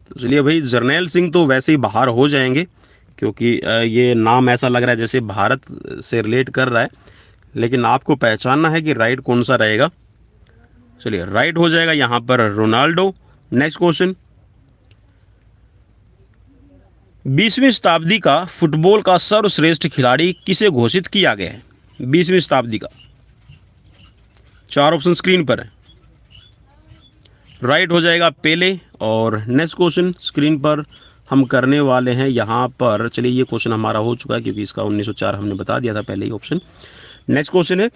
तो चलिए भाई जर्नैल सिंह तो वैसे ही बाहर हो जाएंगे, क्योंकि ये नाम ऐसा लग रहा है जैसे भारत से रिलेट कर रहा है, लेकिन आपको पहचानना है कि राइट कौन सा रहेगा। चलिए राइट हो जाएगा यहाँ पर रोनाल्डो। नेक्स्ट क्वेश्चन, 20वीं शताब्दी का फुटबॉल का सर्वश्रेष्ठ खिलाड़ी किसे घोषित किया गया है, 20वीं शताब्दी का। 4 ऑप्शन स्क्रीन पर है, राइट हो जाएगा पेले। और नेक्स्ट क्वेश्चन स्क्रीन पर हम करने वाले हैं यहाँ पर, चलिए ये क्वेश्चन हमारा हो चुका है क्योंकि इसका 1904 हमने बता दिया था पहले ही ऑप्शन। नेक्स्ट क्वेश्चन है,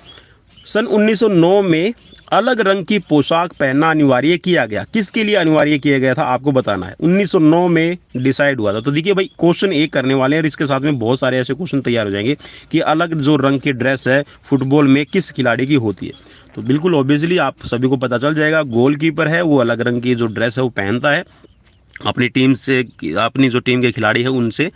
सन 1909 में अलग रंग की पोशाक पहनना अनिवार्य किया गया, किसके लिए अनिवार्य किया गया था आपको बताना है। 1909 में डिसाइड हुआ था। तो देखिए भाई क्वेश्चन एक करने वाले हैं और इसके साथ में बहुत सारे ऐसे क्वेश्चन तैयार हो जाएंगे कि अलग जो रंग की ड्रेस है फुटबॉल में किस खिलाड़ी की होती है। तो बिल्कुल ऑब्वियसली आप सभी को पता चल जाएगा, गोलकीपर है वो अलग रंग की जो ड्रेस है वो पहनता है अपनी टीम से, अपनी जो टीम के खिलाड़ी है उनसे।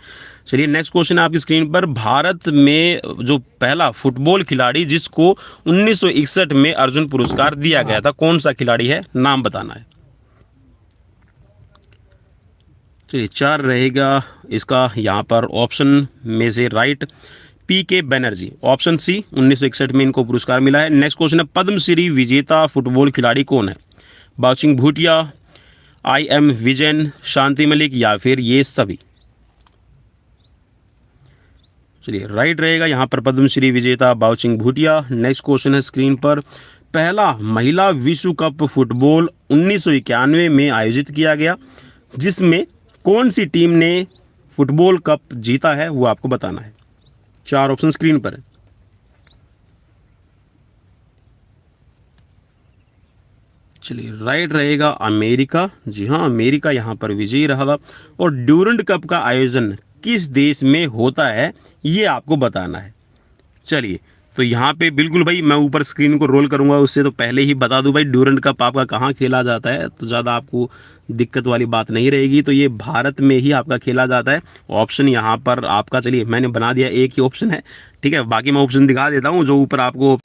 चलिए नेक्स्ट क्वेश्चन है आपकी स्क्रीन पर, भारत में जो पहला फुटबॉल खिलाड़ी जिसको 1961 में अर्जुन पुरस्कार दिया गया था, कौन सा खिलाड़ी है, नाम बताना है। चलिए 4 रहेगा इसका यहाँ पर ऑप्शन में से राइट, पीके बनर्जी, ऑप्शन सी, 1961 में इनको पुरस्कार मिला है। नेक्स्ट क्वेश्चन है, पद्मश्री विजेता फुटबॉल खिलाड़ी कौन है, बाउचिंग भूटिया, आई.एम. विजयन, शांति मलिक, या फिर ये सभी। चलिए राइट रहेगा यहाँ पर पद्मश्री विजेता बाउचिंग भूटिया। नेक्स्ट क्वेश्चन है स्क्रीन पर, पहला महिला विश्व कप फुटबॉल 1991 में आयोजित किया गया, जिसमें कौन सी टीम ने फुटबॉल कप जीता है वो आपको बताना है। 4 ऑप्शन स्क्रीन पर है। चलिए राइट रहेगा अमेरिका, जी हाँ अमेरिका यहाँ पर विजयी रहा था। और ड्यूरेंट कप का आयोजन किस देश में होता है, ये आपको बताना है। चलिए, तो यहाँ पे बिल्कुल भाई मैं ऊपर स्क्रीन को रोल करूँगा, उससे तो पहले ही बता दूँ भाई ड्यूरेंट कप आपका कहाँ खेला जाता है, तो ज़्यादा आपको दिक्कत वाली बात नहीं रहेगी। तो ये भारत में ही आपका खेला जाता है। ऑप्शन यहाँ पर आपका, चलिए मैंने बना दिया, एक ही ऑप्शन है, ठीक है, बाकी मैं ऑप्शन दिखा देता हूँ जो ऊपर आपको।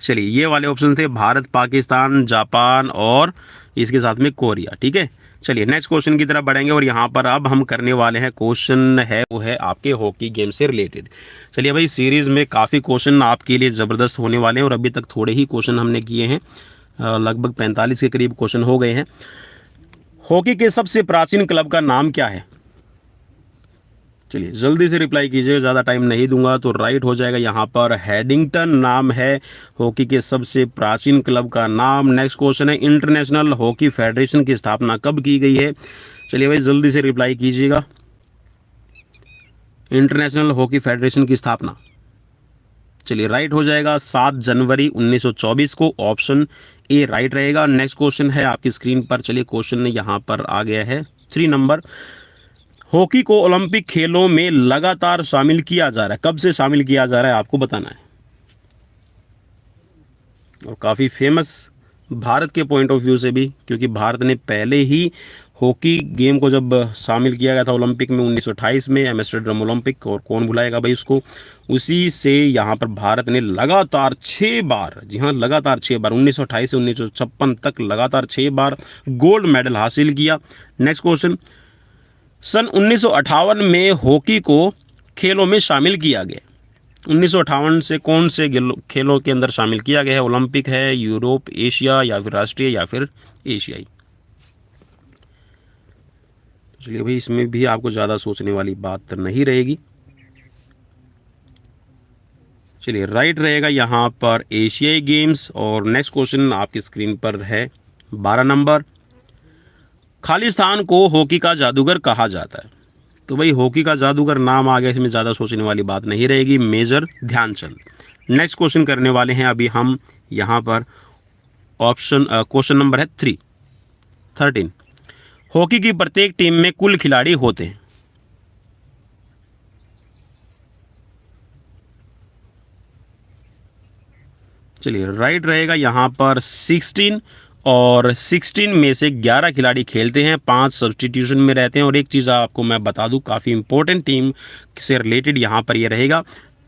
चलिए, ये वाले ऑप्शन थे भारत, पाकिस्तान, जापान और इसके साथ में कोरिया, ठीक है। चलिए नेक्स्ट क्वेश्चन की तरफ बढ़ेंगे और यहाँ पर अब हम करने वाले हैं, क्वेश्चन है वो है आपके हॉकी गेम से रिलेटेड। चलिए भाई, सीरीज़ में काफ़ी क्वेश्चन आपके लिए ज़बरदस्त होने वाले हैं और अभी तक थोड़े ही क्वेश्चन हमने किए हैं, लगभग 45 के करीब क्वेश्चन हो गए हैं। हॉकी के सबसे प्राचीन क्लब का नाम क्या है? चलिए जल्दी से रिप्लाई कीजिए, ज़्यादा टाइम नहीं दूंगा। तो राइट हो जाएगा यहाँ पर हैडिंगटन नाम है हॉकी के सबसे प्राचीन क्लब का नाम। नेक्स्ट क्वेश्चन है, इंटरनेशनल हॉकी फेडरेशन की स्थापना कब की गई है? चलिए भाई जल्दी से रिप्लाई कीजिएगा। इंटरनेशनल हॉकी फेडरेशन की स्थापना, चलिए राइट हो जाएगा 7 जनवरी 1924 को, ऑप्शन ए राइट रहेगा। नेक्स्ट क्वेश्चन है आपकी स्क्रीन पर, चलिए क्वेश्चन यहाँ पर आ गया है 3 नंबर। हॉकी को ओलंपिक खेलों में लगातार शामिल किया जा रहा है, कब से शामिल किया जा रहा है आपको बताना है। और काफ़ी फेमस भारत के पॉइंट ऑफ व्यू से भी, क्योंकि भारत ने पहले ही हॉकी गेम को जब शामिल किया गया था ओलंपिक में 1928 में, एम्स्टर्डम ओलंपिक, और कौन भुलाएगा भाई उसको। उसी से यहाँ पर भारत ने लगातार 6 बार, जी हाँ लगातार 6 बार, 1928 से 1956 तक लगातार 6 बार गोल्ड मेडल हासिल किया। नेक्स्ट क्वेश्चन, सन 1958 में हॉकी को खेलों में शामिल किया गया। 1958 से कौन से खेलों के अंदर शामिल किया गया है? ओलंपिक है, यूरोप, एशिया, या फिर राष्ट्रीय, या फिर एशियाई। चलिए भाई, इसमें भी आपको ज़्यादा सोचने वाली बात नहीं रहेगी। चलिए राइट रहेगा यहाँ पर एशियाई गेम्स। और नेक्स्ट क्वेश्चन आपकी स्क्रीन पर है 12 नंबर। खालिस्तान को हॉकी का जादूगर कहा जाता है। तो भाई हॉकी का जादूगर नाम आ गया, इसमें ज़्यादा सोचने वाली बात नहीं रहेगी, मेजर ध्यानचंद। नेक्स्ट क्वेश्चन करने वाले हैं अभी हम यहाँ पर, ऑप्शन क्वेश्चन नंबर है 13। हॉकी की प्रत्येक टीम में कुल खिलाड़ी होते हैं। चलिए राइट रहेगा यहाँ पर 16, और 16 में से 11 खिलाड़ी खेलते हैं, 5 सब्स्टिट्यूशन में रहते हैं। और एक चीज़ आपको मैं बता दूं, काफ़ी इंपॉर्टेंट टीम से रिलेटेड यहाँ पर ये रहेगा,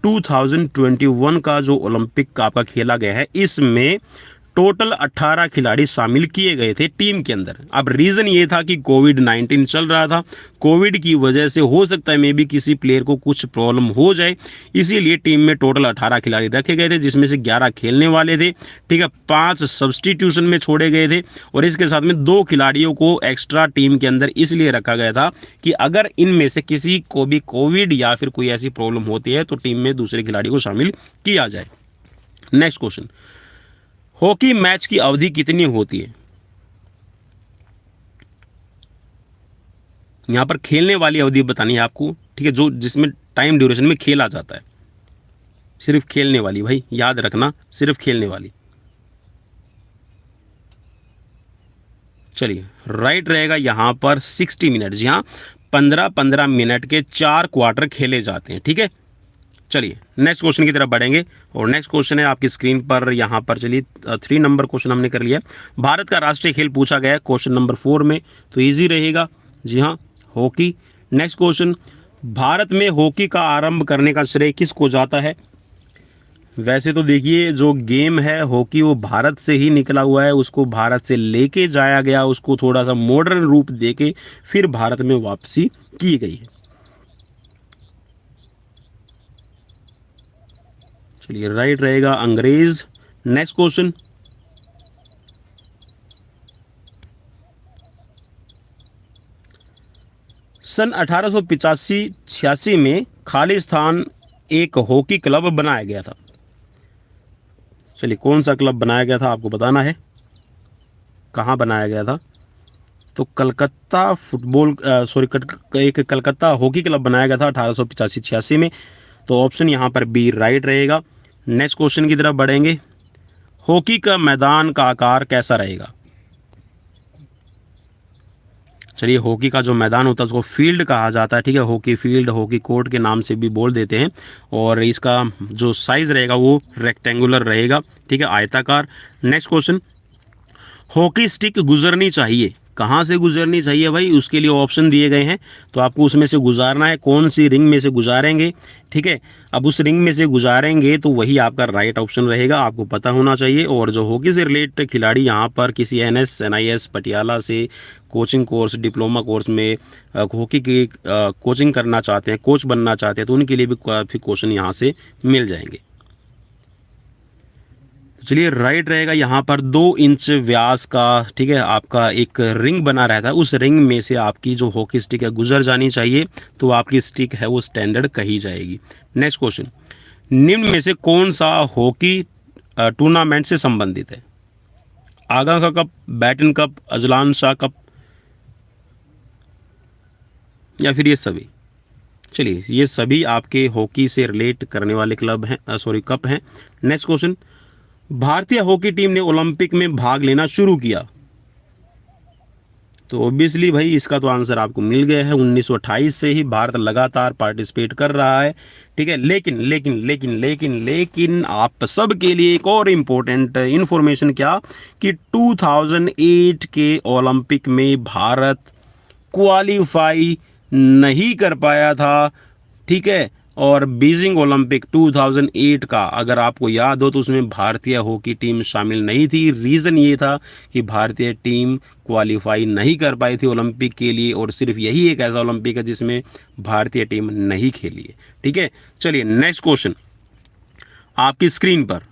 2021 का जो ओलंपिक आपका खेला गया है, इसमें टोटल 18 खिलाड़ी शामिल किए गए थे टीम के अंदर। अब रीज़न ये था कि कोविड-19 चल रहा था, कोविड की वजह से हो सकता है मे बी किसी प्लेयर को कुछ प्रॉब्लम हो जाए, इसीलिए टीम में टोटल 18 खिलाड़ी रखे गए थे, जिसमें से 11 खेलने वाले थे, ठीक है, 5 सब्स्टिट्यूशन में छोड़े गए थे, और इसके साथ में 2 खिलाड़ियों को एक्स्ट्रा टीम के अंदर इसलिए रखा गया था कि अगर इनमें से किसी को भी कोविड या फिर कोई ऐसी प्रॉब्लम होती है तो टीम में दूसरे खिलाड़ी को शामिल किया जाए। नेक्स्ट क्वेश्चन, हॉकी मैच की अवधि कितनी होती है? यहां पर खेलने वाली अवधि बतानी है आपको, ठीक है, जो जिसमें टाइम ड्यूरेशन में खेला जाता है, सिर्फ खेलने वाली, भाई याद रखना, सिर्फ खेलने वाली। चलिए राइट रहेगा यहां पर 60 मिनट। जी हाँ, 15-15 मिनट के 4 क्वार्टर खेले जाते हैं, ठीक है। चलिए नेक्स्ट क्वेश्चन की तरफ बढ़ेंगे, और नेक्स्ट क्वेश्चन है आपकी स्क्रीन पर यहाँ पर, चलिए 3 नंबर क्वेश्चन हमने कर लिया। भारत का राष्ट्रीय खेल पूछा गया है क्वेश्चन नंबर 4 में, तो इजी रहेगा, जी हाँ हॉकी। नेक्स्ट क्वेश्चन, भारत में हॉकी का आरंभ करने का श्रेय किसको जाता है? वैसे तो देखिए जो गेम है हॉकी वो भारत से ही निकला हुआ है, उसको भारत से लेके जाया गया, उसको थोड़ा सा मॉडर्न रूप देके फिर भारत में वापसी की गई है। चलिए राइट रहेगा अंग्रेज। नेक्स्ट क्वेश्चन, सन 1885-86 में खालिस्तान एक हॉकी क्लब बनाया गया था। चलिए कौन सा क्लब बनाया गया था आपको बताना है, कहाँ बनाया गया था? तो कलकत्ता फुटबॉल एक कलकत्ता हॉकी क्लब बनाया गया था 1885-86 में, तो ऑप्शन यहाँ पर बी राइट रहेगा। नेक्स्ट क्वेश्चन की तरफ बढ़ेंगे, हॉकी का मैदान का आकार कैसा रहेगा? चलिए, हॉकी का जो मैदान होता है उसको फील्ड कहा जाता है, ठीक है। हॉकी फील्ड, हॉकी कोर्ट के नाम से भी बोल देते हैं। और इसका जो साइज़ रहेगा वो रेक्टेंगुलर रहेगा, ठीक है, आयताकार। नेक्स्ट क्वेश्चन, हॉकी स्टिक गुजरनी चाहिए, कहाँ से गुजरनी चाहिए भाई, उसके लिए ऑप्शन दिए गए हैं। तो आपको उसमें से गुजारना है, कौन सी रिंग में से गुजारेंगे, ठीक है। अब उस रिंग में से गुजारेंगे तो वही आपका राइट ऑप्शन रहेगा, आपको पता होना चाहिए। और जो हॉकी से रिलेटेड खिलाड़ी यहाँ पर किसी NS NIS पटियाला से कोचिंग कोर्स, डिप्लोमा कोर्स में हॉकी की कोचिंग करना चाहते हैं, कोच बनना चाहते हैं, तो उनके लिए भी काफ़ी क्वेश्चन यहाँ से मिल जाएंगे। तो चलिए, राइट रहेगा यहाँ पर 2 इंच व्यास का, ठीक है, आपका एक रिंग बना रहता है, उस रिंग में से आपकी जो हॉकी स्टिक है गुजर जानी चाहिए, तो आपकी स्टिक है वो स्टैंडर्ड कही जाएगी। नेक्स्ट क्वेश्चन, निम्न में से कौन सा हॉकी टूर्नामेंट से संबंधित है? आगा का cup, Beighton cup, Azlan Shah cup, या फिर ये सभी? चलिए, ये सभी आपके हॉकी से रिलेट करने वाले क्लब हैं, सॉरी कप हैं। नेक्स्ट क्वेश्चन, भारतीय हॉकी टीम ने ओलंपिक में भाग लेना शुरू किया। तो ऑब्वियसली भाई इसका तो आंसर आपको मिल गया है, 1928 से ही भारत लगातार पार्टिसिपेट कर रहा है, ठीक है। लेकिन लेकिन लेकिन लेकिन लेकिन आप सब के लिए एक और इम्पोर्टेंट इन्फॉर्मेशन, क्या कि 2008 के ओलंपिक में भारत क्वालिफाई नहीं कर पाया था, ठीक है। और बीजिंग ओलंपिक 2008 का अगर आपको याद हो तो उसमें भारतीय हॉकी टीम शामिल नहीं थी। रीज़न ये था कि भारतीय टीम क्वालिफाई नहीं कर पाई थी ओलंपिक के लिए, और सिर्फ यही एक ऐसा ओलंपिक है जिसमें भारतीय टीम नहीं खेली है, ठीक है। चलिए, नेक्स्ट क्वेश्चन आपकी स्क्रीन पर,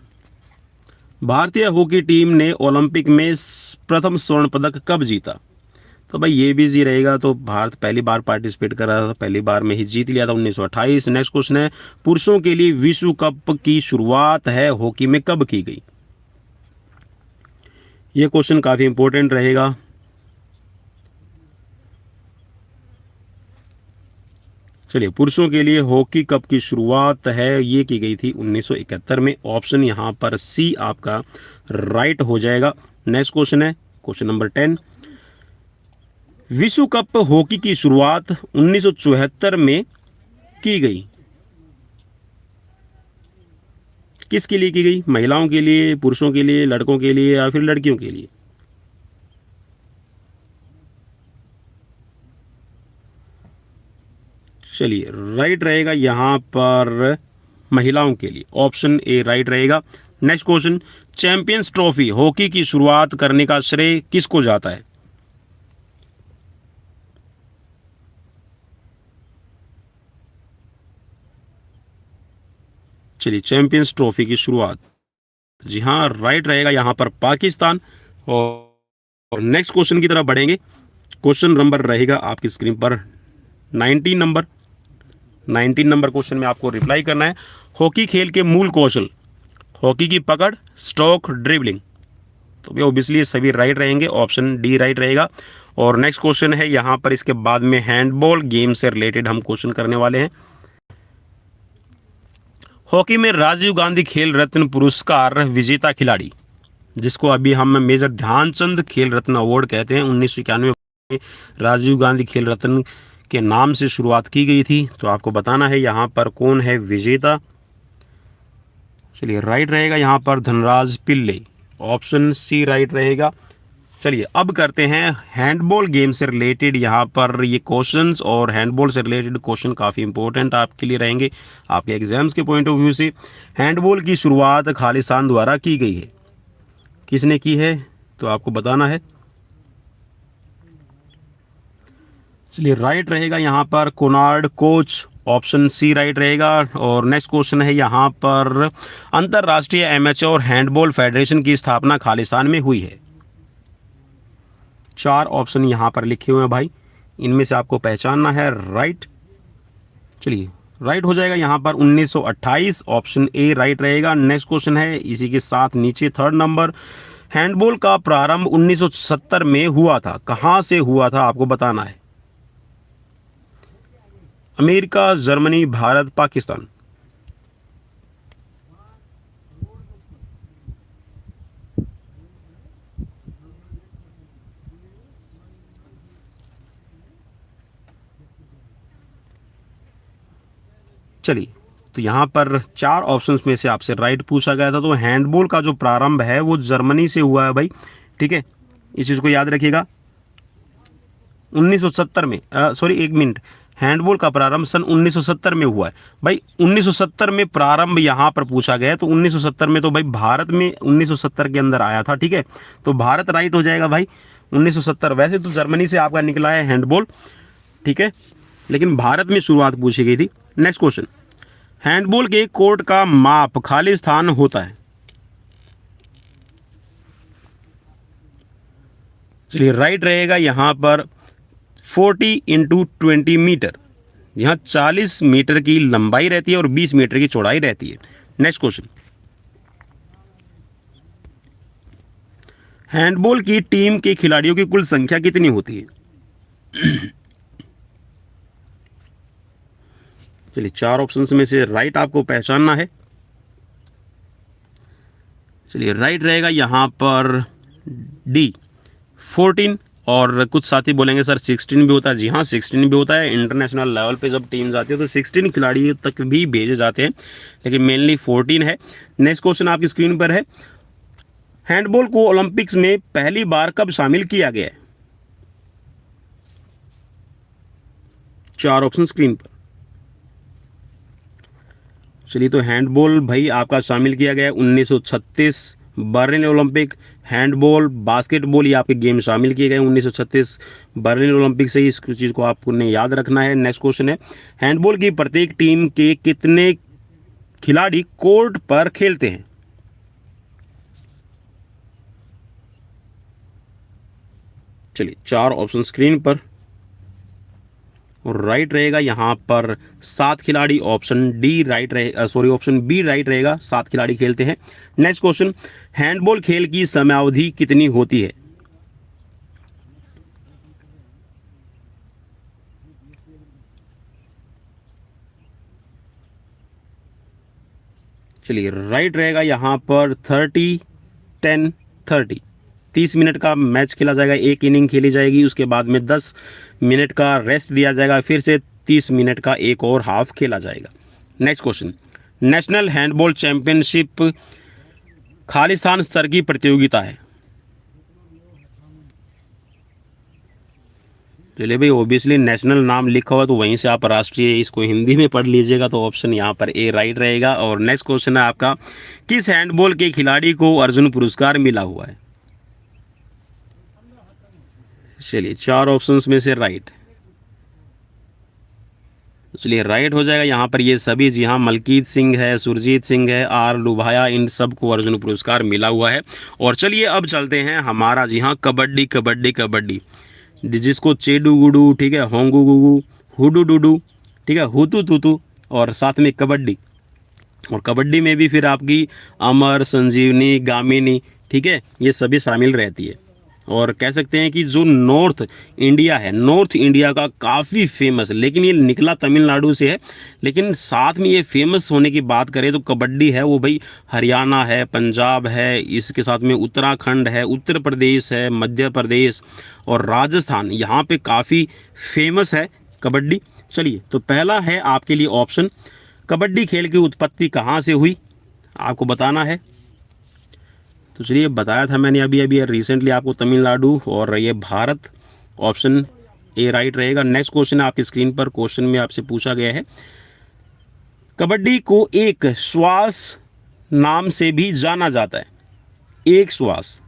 भारतीय हॉकी टीम ने ओलंपिक में प्रथम स्वर्ण पदक कब जीता? तो भाई ये भी जी रहेगा, तो भारत पहली बार पार्टिसिपेट कर रहा था, पहली बार में ही जीत लिया था, 1928। नेक्स्ट क्वेश्चन है, पुरुषों के लिए विश्व कप की शुरुआत है हॉकी में कब की गई? ये क्वेश्चन काफ़ी इंपॉर्टेंट रहेगा। चलिए, पुरुषों के लिए हॉकी कप की शुरुआत है, ये की गई थी 1971 में। ऑप्शन यहाँ पर सी आपका राइट हो जाएगा। नेक्स्ट क्वेश्चन है क्वेश्चन नंबर 10, विश्व कप हॉकी की शुरुआत 1974 में की गई, किसके लिए की गई? महिलाओं के लिए, पुरुषों के लिए, लड़कों के लिए, या फिर लड़कियों के लिए? चलिए, राइट रहेगा यहाँ पर महिलाओं के लिए, ऑप्शन ए राइट रहेगा। Next question, champions trophy hockey की शुरुआत करने का श्रेय किसको जाता है? चलिए, चैंपियंस ट्रॉफी की शुरुआत, जी हाँ, राइट रहेगा यहाँ पर पाकिस्तान। और नेक्स्ट क्वेश्चन की तरफ बढ़ेंगे। क्वेश्चन नंबर रहेगा आपकी स्क्रीन पर 19 नंबर क्वेश्चन में आपको रिप्लाई करना है। हॉकी खेल के मूल कौशल, हॉकी की पकड़, स्ट्रोक, ड्रिबलिंग। तो भैया ऑब्वियसली ये सभी राइट रहेंगे, ऑप्शन डी राइट रहेगा। और नेक्स्ट क्वेश्चन है यहाँ पर, इसके बाद में हैंडबॉल गेम से रिलेटेड हम क्वेश्चन करने वाले हैं। हॉकी में राजीव गांधी खेल रत्न पुरस्कार विजेता खिलाड़ी, जिसको अभी हम मेजर ध्यानचंद खेल रत्न अवार्ड कहते हैं, 1991 में राजीव गांधी खेल रत्न के नाम से शुरुआत की गई थी। तो आपको बताना है यहाँ पर कौन है विजेता। चलिए, राइट रहेगा यहाँ पर Dhanraj Pillay, option C right रहेगा। चलिए, अब करते हैं हैंडबॉल गेम से रिलेटेड यहाँ पर ये क्वेश्चंस, और हैंडबॉल से रिलेटेड क्वेश्चन काफ़ी इंपॉर्टेंट आपके लिए रहेंगे आपके एग्जाम्स के पॉइंट ऑफ व्यू से। हैंडबॉल की शुरुआत खालिस्तान द्वारा की गई है, किसने की है? तो आपको बताना है। चलिए, राइट रहेगा यहाँ पर Konrad Koch, option C right रहेगा। और नेक्स्ट क्वेश्चन है यहाँ पर, अंतर्राष्ट्रीय एमेच्योर हैंडबॉल फेडरेशन की स्थापना खालिस्तान में हुई है। 4 ऑप्शन यहाँ पर लिखे हुए हैं भाई, इनमें से आपको पहचानना है राइट। चलिए, राइट हो जाएगा यहाँ पर 1928, ऑप्शन ए राइट रहेगा। नेक्स्ट क्वेश्चन है इसी के साथ नीचे 3rd नंबर, हैंडबॉल का प्रारंभ 1970 में हुआ था, कहाँ से हुआ था आपको बताना है। America, Germany, Bharat, Pakistan? चलिए, तो यहाँ पर 4 ऑप्शंस में से आपसे राइट पूछा गया था। तो हैंडबॉल का जो प्रारंभ है वो जर्मनी से हुआ है भाई, ठीक है, इस चीज़ को याद रखिएगा। 1970 में, सॉरी एक मिनट, हैंडबॉल का प्रारंभ सन 1970 में हुआ है भाई। 1970 में प्रारंभ यहाँ पर पूछा गया है, तो 1970 में तो भाई भारत में 1970 के अंदर आया था, ठीक है, तो भारत राइट हो जाएगा भाई 1970। वैसे तो जर्मनी से आपका निकला है हैंडबॉल, ठीक है, लेकिन भारत में शुरुआत पूछी गई थी। नेक्स्ट क्वेश्चन, हैंडबॉल के कोर्ट का माप खाली स्थान होता है। चलिए, राइट रहेगा यहाँ पर 40x20 मीटर। यहाँ 40 मीटर की लंबाई रहती है और 20 मीटर की चौड़ाई रहती है। नेक्स्ट क्वेश्चन, हैंडबॉल की टीम के खिलाड़ियों की कुल संख्या कितनी होती है? चलिए, 4 ऑप्शंस में से राइट आपको पहचानना है। चलिए, राइट रहेगा यहाँ पर डी 14, और कुछ साथी बोलेंगे सर 16 भी होता है। जी हाँ, 16 भी होता है। इंटरनेशनल लेवल पे जब टीम जाती है तो 16 खिलाड़ी तक भी भेजे जाते हैं, लेकिन मेनली 14 है। नेक्स्ट क्वेश्चन आपकी स्क्रीन पर है, हैंडबॉल को ओलंपिक्स में पहली बार कब शामिल किया गया है? 4 ऑप्शन स्क्रीन पर। चलिए, तो हैंडबॉल भाई आपका शामिल किया गया है 1936 बर्लिन ओलंपिक। हैंडबॉल, बास्केटबॉल ये आपके गेम शामिल किए गए 1936 बर्लिन ओलंपिक से ही। इस चीज़ को आपको ने याद रखना है। नेक्स्ट क्वेश्चन है, हैंडबॉल की प्रत्येक टीम के कितने खिलाड़ी कोर्ट पर खेलते हैं? चलिए, 4 ऑप्शन स्क्रीन पर, और राइट रहेगा यहाँ पर 7 खिलाड़ी। ऑप्शन डी राइट रहेगा, सॉरी ऑप्शन बी राइट रहेगा, 7 खिलाड़ी खेलते हैं। नेक्स्ट क्वेश्चन, हैंडबॉल खेल की समयावधि कितनी होती है? चलिए, राइट रहेगा यहाँ पर 30-10-30। 30 मिनट का मैच खेला जाएगा, एक इनिंग खेली जाएगी, उसके बाद में 10 मिनट का रेस्ट दिया जाएगा, फिर से 30 मिनट का एक और हाफ खेला जाएगा। Next question, national handball championship Khalistan स्तर की प्रतियोगिता है। चलिए भाई, ओबियसली नेशनल नाम लिखा हुआ तो वहीं से आप राष्ट्रीय इसको हिंदी में पढ़ लीजिएगा, तो ऑप्शन यहाँ पर ए राइट रहेगा। और नेक्स्ट क्वेश्चन है आपका, किस हैंडबॉल के खिलाड़ी को अर्जुन पुरस्कार मिला हुआ है? चलिए, 4 ऑप्शंस में से राइट। चलिए, राइट हो जाएगा यहाँ पर ये सभी। जी हाँ, मलकीत सिंह है, सुरजीत सिंह है, आर लुभाया, इन सब को अर्जुन पुरस्कार मिला हुआ है। और चलिए अब चलते हैं हमारा, जी हाँ, कबड्डी कबड्डी कबड्डी, जिसको चेडू गुडू, ठीक है, होंगू गुगू, हुडू डुडू, ठीक है, हुतू तुतू, और साथ में कबड्डी। और कबड्डी में भी फिर आपकी अमर, संजीवनी, गामिनी, ठीक है, ये सभी शामिल रहती है। और कह सकते हैं कि जो नॉर्थ इंडिया है, नॉर्थ इंडिया का काफ़ी फेमस, लेकिन ये निकला तमिलनाडु से है, लेकिन साथ में ये फेमस होने की बात करें तो कबड्डी है वो भाई हरियाणा है, पंजाब है, इसके साथ में उत्तराखंड है, उत्तर प्रदेश है, मध्य प्रदेश और राजस्थान, यहाँ पे काफ़ी फेमस है कबड्डी। चलिए, तो पहला है आपके लिए ऑप्शन, कबड्डी खेल की उत्पत्ति कहाँ से हुई, आपको बताना है। तो चलिए, बताया था मैंने अभी अभी रिसेंटली आपको, तमिलनाडु और ये भारत, ऑप्शन ए राइट रहेगा। नेक्स्ट क्वेश्चन आपकी स्क्रीन पर, क्वेश्चन में आपसे पूछा गया है, कबड्डी को एक श्वास नाम से भी जाना जाता है। एक श्वास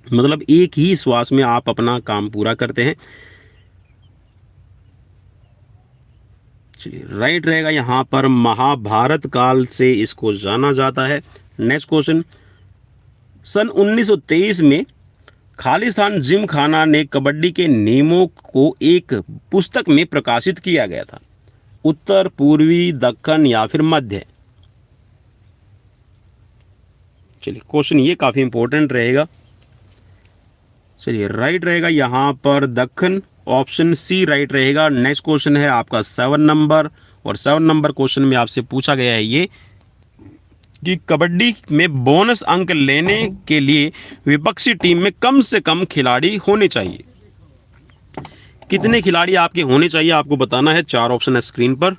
मतलब एक ही श्वास में आप अपना काम पूरा करते हैं। चलिए, राइट रहेगा यहाँ पर, महाभारत काल से इसको जाना जाता है। नेक्स्ट क्वेश्चन, सन 1923 में खालिस्तान जिमखाना ने कबड्डी के नियमों को एक पुस्तक में प्रकाशित किया गया था। उत्तर, पूर्वी, दक्कन या फिर मध्य? चलिए, क्वेश्चन ये काफ़ी इंपॉर्टेंट रहेगा। चलिए, राइट रहेगा यहाँ पर दक्कन, ऑप्शन सी राइट रहेगा। नेक्स्ट क्वेश्चन है आपका 7 नंबर, और 7 नंबर क्वेश्चन में आपसे पूछा गया है ये कि कबड्डी में बोनस अंक लेने के लिए विपक्षी टीम में कम से कम खिलाड़ी होने चाहिए। कितने खिलाड़ी आपके होने चाहिए आपको बताना है। 4 ऑप्शन है स्क्रीन पर।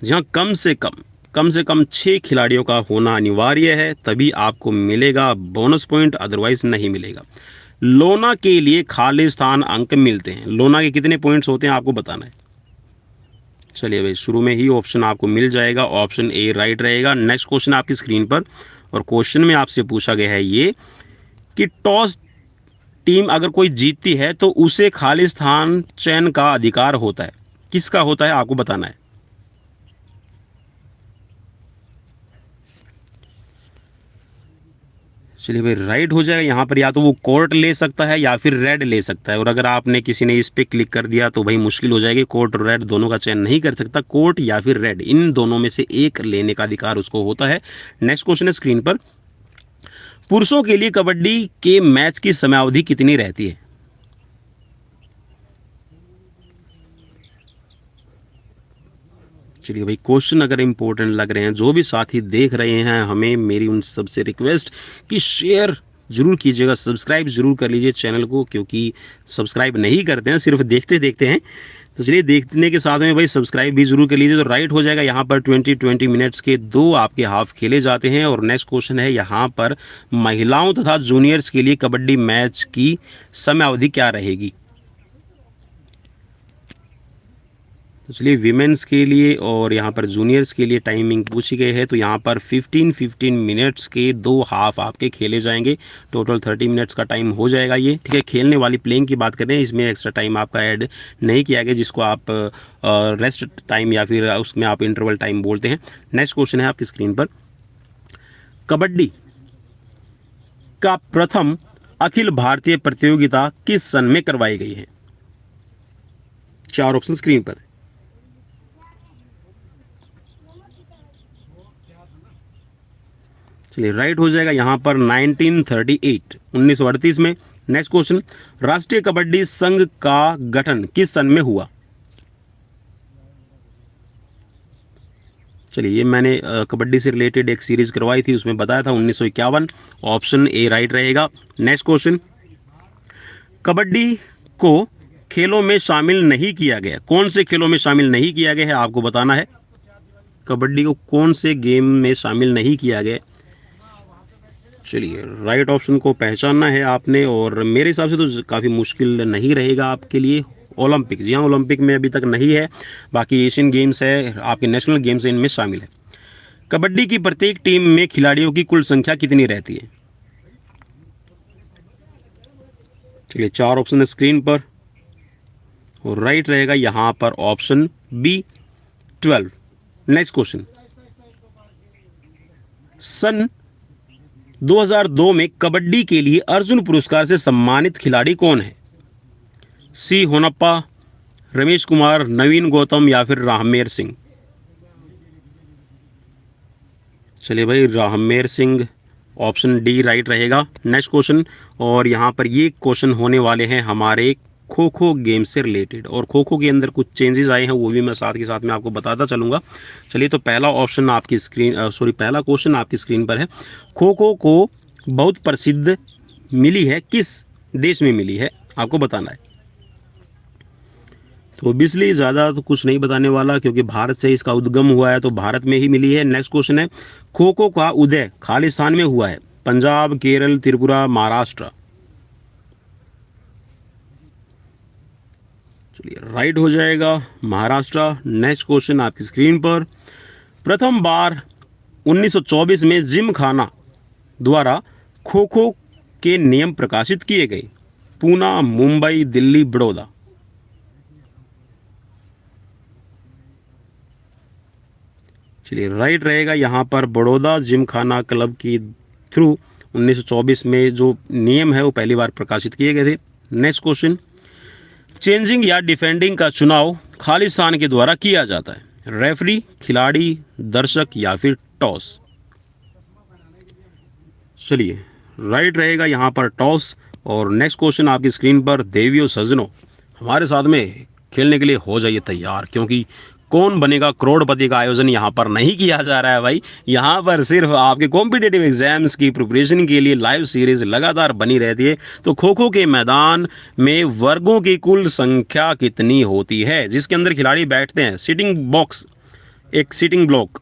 जहाँ कम से कम 6 खिलाड़ियों का होना अनिवार्य है, तभी आपको मिलेगा बोनस पॉइंट, अदरवाइज नहीं मिलेगा। लोना के लिए खाली स्थान अंक मिलते हैं। लोना के कितने पॉइंट्स होते हैं आपको बताना है। चलिए भाई, शुरू में ही ऑप्शन आपको मिल जाएगा, ऑप्शन ए राइट रहेगा। नेक्स्ट क्वेश्चन आपकी स्क्रीन पर, और क्वेश्चन में आपसे पूछा गया है ये कि टॉस टीम अगर कोई जीतती है तो उसे खाली स्थान चयन का अधिकार होता है। किसका होता है आपको बताना है। चलिए भाई, राइट हो जाएगा यहाँ पर। या तो वो कोर्ट ले सकता है या फिर रेड ले सकता है, और अगर आपने किसी ने इस पे क्लिक कर दिया तो भाई मुश्किल हो जाएगी। कोर्ट और रेड दोनों का चयन नहीं कर सकता, कोर्ट या फिर रेड, इन दोनों में से एक लेने का अधिकार उसको होता है। नेक्स्ट क्वेश्चन है स्क्रीन पर, पुरुषों के लिए कबड्डी के मैच की समयावधि कितनी रहती है। चलिए भाई, क्वेश्चन अगर इंपॉर्टेंट लग रहे हैं, जो भी साथी देख रहे हैं, हमें मेरी उन सबसे रिक्वेस्ट कि शेयर जरूर कीजिएगा, सब्सक्राइब जरूर कर लीजिए चैनल को, क्योंकि सब्सक्राइब नहीं करते हैं, सिर्फ देखते देखते हैं। तो चलिए, देखने के साथ में भाई सब्सक्राइब भी जरूर कर लीजिए। तो राइट हो जाएगा यहाँ पर 20 मिनट्स के 2 आपके हाफ खेले जाते हैं। और नेक्स्ट क्वेश्चन है यहाँ पर, महिलाओं तथा जूनियर्स के लिए कबड्डी मैच की समयावधि क्या रहेगी। तो चलिए, विमेंस के लिए और यहाँ पर जूनियर्स के लिए टाइमिंग पूछी गई है। तो यहाँ पर 15 मिनट्स के 2 हाफ आपके खेले जाएंगे। टोटल 30 मिनट्स का टाइम हो जाएगा ये, ठीक है। खेलने वाली प्लेइंग की बात करें, इसमें एक्स्ट्रा टाइम आपका ऐड नहीं किया गया, जिसको आप रेस्ट टाइम या फिर उसमें आप इंटरवल टाइम बोलते हैं। नेक्स्ट क्वेश्चन है आपकी स्क्रीन पर, कबड्डी का प्रथम अखिल भारतीय प्रतियोगिता किस सन में करवाई गई है। 4 ऑप्शन स्क्रीन पर। चलिए, राइट हो जाएगा यहाँ पर 1938 में। नेक्स्ट क्वेश्चन, राष्ट्रीय कबड्डी संघ का गठन किस सन में हुआ। चलिए, ये मैंने कबड्डी से रिलेटेड एक सीरीज करवाई थी, उसमें बताया था 1951। ऑप्शन ए राइट रहेगा। नेक्स्ट क्वेश्चन, कबड्डी को खेलों में शामिल नहीं किया गया, कौन से खेलों में शामिल नहीं किया गया है आपको बताना है। कबड्डी को कौन से गेम में शामिल नहीं किया गया। चलिए, राइट ऑप्शन को पहचानना है आपने, और मेरे हिसाब से तो काफ़ी मुश्किल नहीं रहेगा आपके लिए। ओलंपिक, जी हाँ, ओलंपिक में अभी तक नहीं है, बाकी एशियन गेम्स है, आपके नेशनल गेम्स इनमें शामिल है। कबड्डी की प्रत्येक टीम में खिलाड़ियों की कुल संख्या कितनी रहती है। चलिए, 4 ऑप्शन है स्क्रीन पर, और राइट रहेगा यहाँ पर ऑप्शन बी 12। नेक्स्ट क्वेश्चन, सन 2002 में कबड्डी के लिए अर्जुन पुरस्कार से सम्मानित खिलाड़ी कौन है। सी होनप्पा, रमेश कुमार, नवीन गौतम या फिर राहमेर सिंह। चलिए भाई, राहमेर सिंह, ऑप्शन डी राइट रहेगा। नेक्स्ट क्वेश्चन, और यहाँ पर ये क्वेश्चन होने वाले हैं हमारे खो खो गेम से रिलेटेड, और खो खो के अंदर कुछ चेंजेस आए हैं, वो भी मैं साथ के साथ में आपको बताता चलूँगा। चलिए, तो पहला ऑप्शन आपकी पहला क्वेश्चन आपकी स्क्रीन पर है, खो खो को बहुत प्रसिद्ध मिली है, किस देश में मिली है आपको बताना है। तो ऑब्वियसली ज़्यादा तो कुछ नहीं बताने वाला, क्योंकि भारत से इसका उद्गम हुआ है, तो भारत में ही मिली है। नेक्स्ट क्वेश्चन है, खो खो का उदय खालिस्तान में हुआ है, पंजाब, केरल, त्रिपुरा, महाराष्ट्र। चलिए, राइट हो जाएगा महाराष्ट्र। नेक्स्ट क्वेश्चन आपकी स्क्रीन पर, प्रथम बार 1924 में जिम खाना द्वारा खो खो के नियम प्रकाशित किए गए, पूना, मुंबई, दिल्ली, बड़ौदा। चलिए, राइट रहेगा यहाँ पर बड़ौदा। जिम खाना क्लब की थ्रू 1924 में जो नियम है वो पहली बार प्रकाशित किए गए थे। नेक्स्ट क्वेश्चन, चेंजिंग या डिफेंडिंग का चुनाव खालिस्तान के द्वारा किया जाता है, रेफरी, खिलाड़ी, दर्शक या फिर टॉस। चलिए, राइट रहेगा यहाँ पर टॉस। और नेक्स्ट क्वेश्चन आपकी स्क्रीन पर, देवियों सज्जनों, हमारे साथ में खेलने के लिए हो जाइए तैयार, क्योंकि कौन बनेगा करोड़पति का आयोजन यहाँ पर नहीं किया जा रहा है भाई। यहाँ पर सिर्फ आपके कॉम्पिटिटिव एग्जाम्स की प्रिपरेशन के लिए लाइव सीरीज लगातार बनी रहती है। तो खो खो के मैदान में वर्गों की कुल संख्या कितनी होती है, जिसके अंदर खिलाड़ी बैठते हैं। सिटिंग बॉक्स एक सिटिंग ब्लॉक।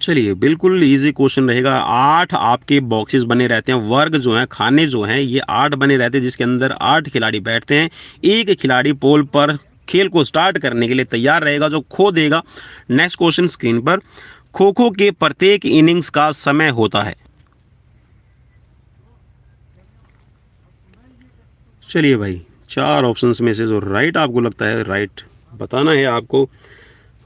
चलिए बिल्कुल इजी क्वेश्चन रहेगा। 8 आपके बॉक्सेस बने रहते हैं, वर्ग जो हैं, खाने जो हैं, ये 8 बने रहते हैं जिसके अंदर 8 खिलाड़ी बैठते हैं। एक खिलाड़ी पोल पर खेल को स्टार्ट करने के लिए तैयार रहेगा जो खो देगा। नेक्स्ट क्वेश्चन स्क्रीन पर, खो खो के प्रत्येक इनिंग्स का समय होता है। चलिए भाई 4 ऑप्शंस में से जो राइट आपको लगता है राइट बताना है आपको।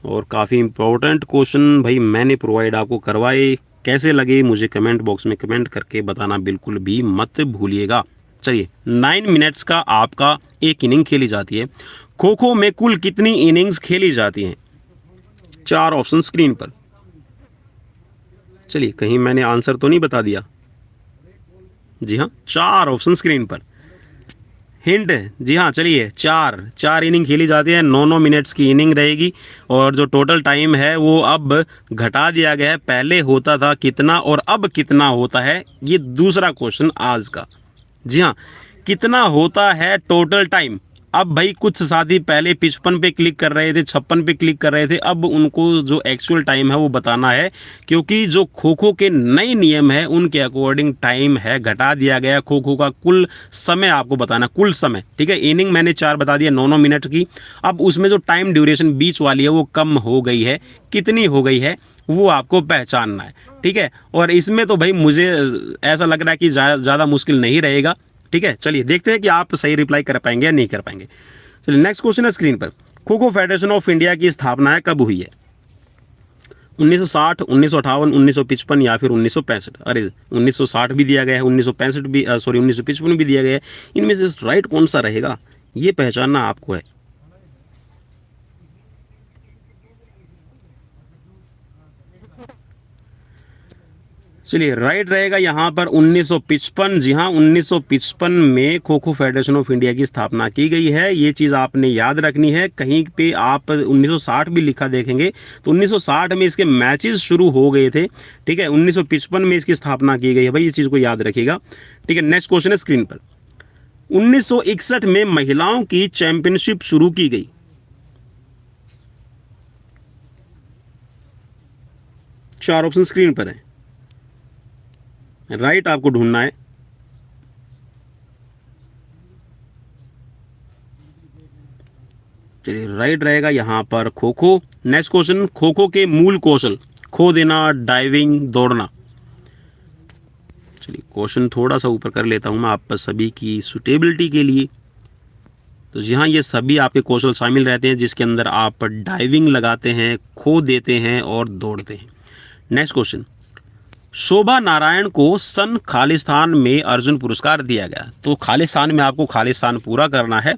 और काफ़ी इंपॉर्टेंट क्वेश्चन भाई मैंने प्रोवाइड आपको करवाए, कैसे लगे मुझे कमेंट बॉक्स में कमेंट करके बताना बिल्कुल भी मत भूलिएगा। चलिए 9 मिनट्स का आपका एक इनिंग खेली जाती है। खो खो में कुल कितनी इनिंग्स खेली जाती हैं? 4 ऑप्शन स्क्रीन पर। चलिए कहीं मैंने आंसर तो नहीं बता दिया? जी हाँ, 4 ऑप्शन स्क्रीन पर। हिंट, जी हाँ, चलिए 4 इनिंग खेली जाती है, 9 मिनट्स की इनिंग रहेगी। और जो टोटल टाइम है वो अब घटा दिया गया है, पहले होता था कितना और अब कितना होता है, ये दूसरा क्वेश्चन आज का। जी हाँ, कितना होता है टोटल टाइम? अब भाई कुछ साथी पहले 55 पे क्लिक कर रहे थे, 56 पे क्लिक कर रहे थे, अब उनको जो एक्चुअल टाइम है वो बताना है, क्योंकि जो खो खो के नए नियम है उनके अकॉर्डिंग टाइम है घटा दिया गया। खो खो का कुल समय आपको बताना, कुल समय, ठीक है। इनिंग मैंने 4 बता दिया 9 मिनट की, अब उसमें जो टाइम ड्यूरेशन बीच वाली है वो कम हो गई है, कितनी हो गई है वो आपको पहचानना है, ठीक है। और इसमें तो भाई मुझे ऐसा लग रहा है कि ज़्यादा मुश्किल नहीं रहेगा, ठीक है। चलिए देखते हैं कि आप सही रिप्लाई कर पाएंगे या नहीं कर पाएंगे। चलिए नेक्स्ट क्वेश्चन है स्क्रीन पर, kho kho federation of India की स्थापना कब हुई है? 1960, 1958, 1955 या फिर 1965? अरे 1960 भी दिया गया है, 1965 भी, सॉरी 1955 भी दिया गया है। इनमें से राइट कौन सा रहेगा ये पहचानना आपको है। चलिए राइट रहेगा यहाँ पर 1955। जी हाँ, 1955 में kho kho federation of India की स्थापना की गई है। ये चीज़ आपने याद रखनी है। कहीं पे आप 1960 भी लिखा देखेंगे तो 1960 में इसके मैचेस शुरू हो गए थे, ठीक है। 1955 में इसकी स्थापना की गई है, भाई इस चीज़ को याद रखिएगा, ठीक है। नेक्स्ट क्वेश्चन है स्क्रीन पर, 1961 में महिलाओं की चैंपियनशिप शुरू की गई। चार ऑप्शन स्क्रीन पर है, राइट आपको ढूंढना है। चलिए राइट रहेगा यहाँ पर खो खो। नेक्स्ट क्वेश्चन, खो खो के मूल कौशल, खो देना, डाइविंग, दौड़ना। चलिए क्वेश्चन थोड़ा सा ऊपर कर लेता हूँ मैं आप सभी की सुटेबिलिटी के लिए। तो जी हाँ, ये सभी आपके कौशल शामिल रहते हैं जिसके अंदर आप डाइविंग लगाते हैं, खो देते हैं और दौड़ते हैं। नेक्स्ट क्वेश्चन, शोभा नारायण को सन खालिस्तान में अर्जुन पुरस्कार दिया गया। तो खालिस्तान में आपको खालिस्तान पूरा करना है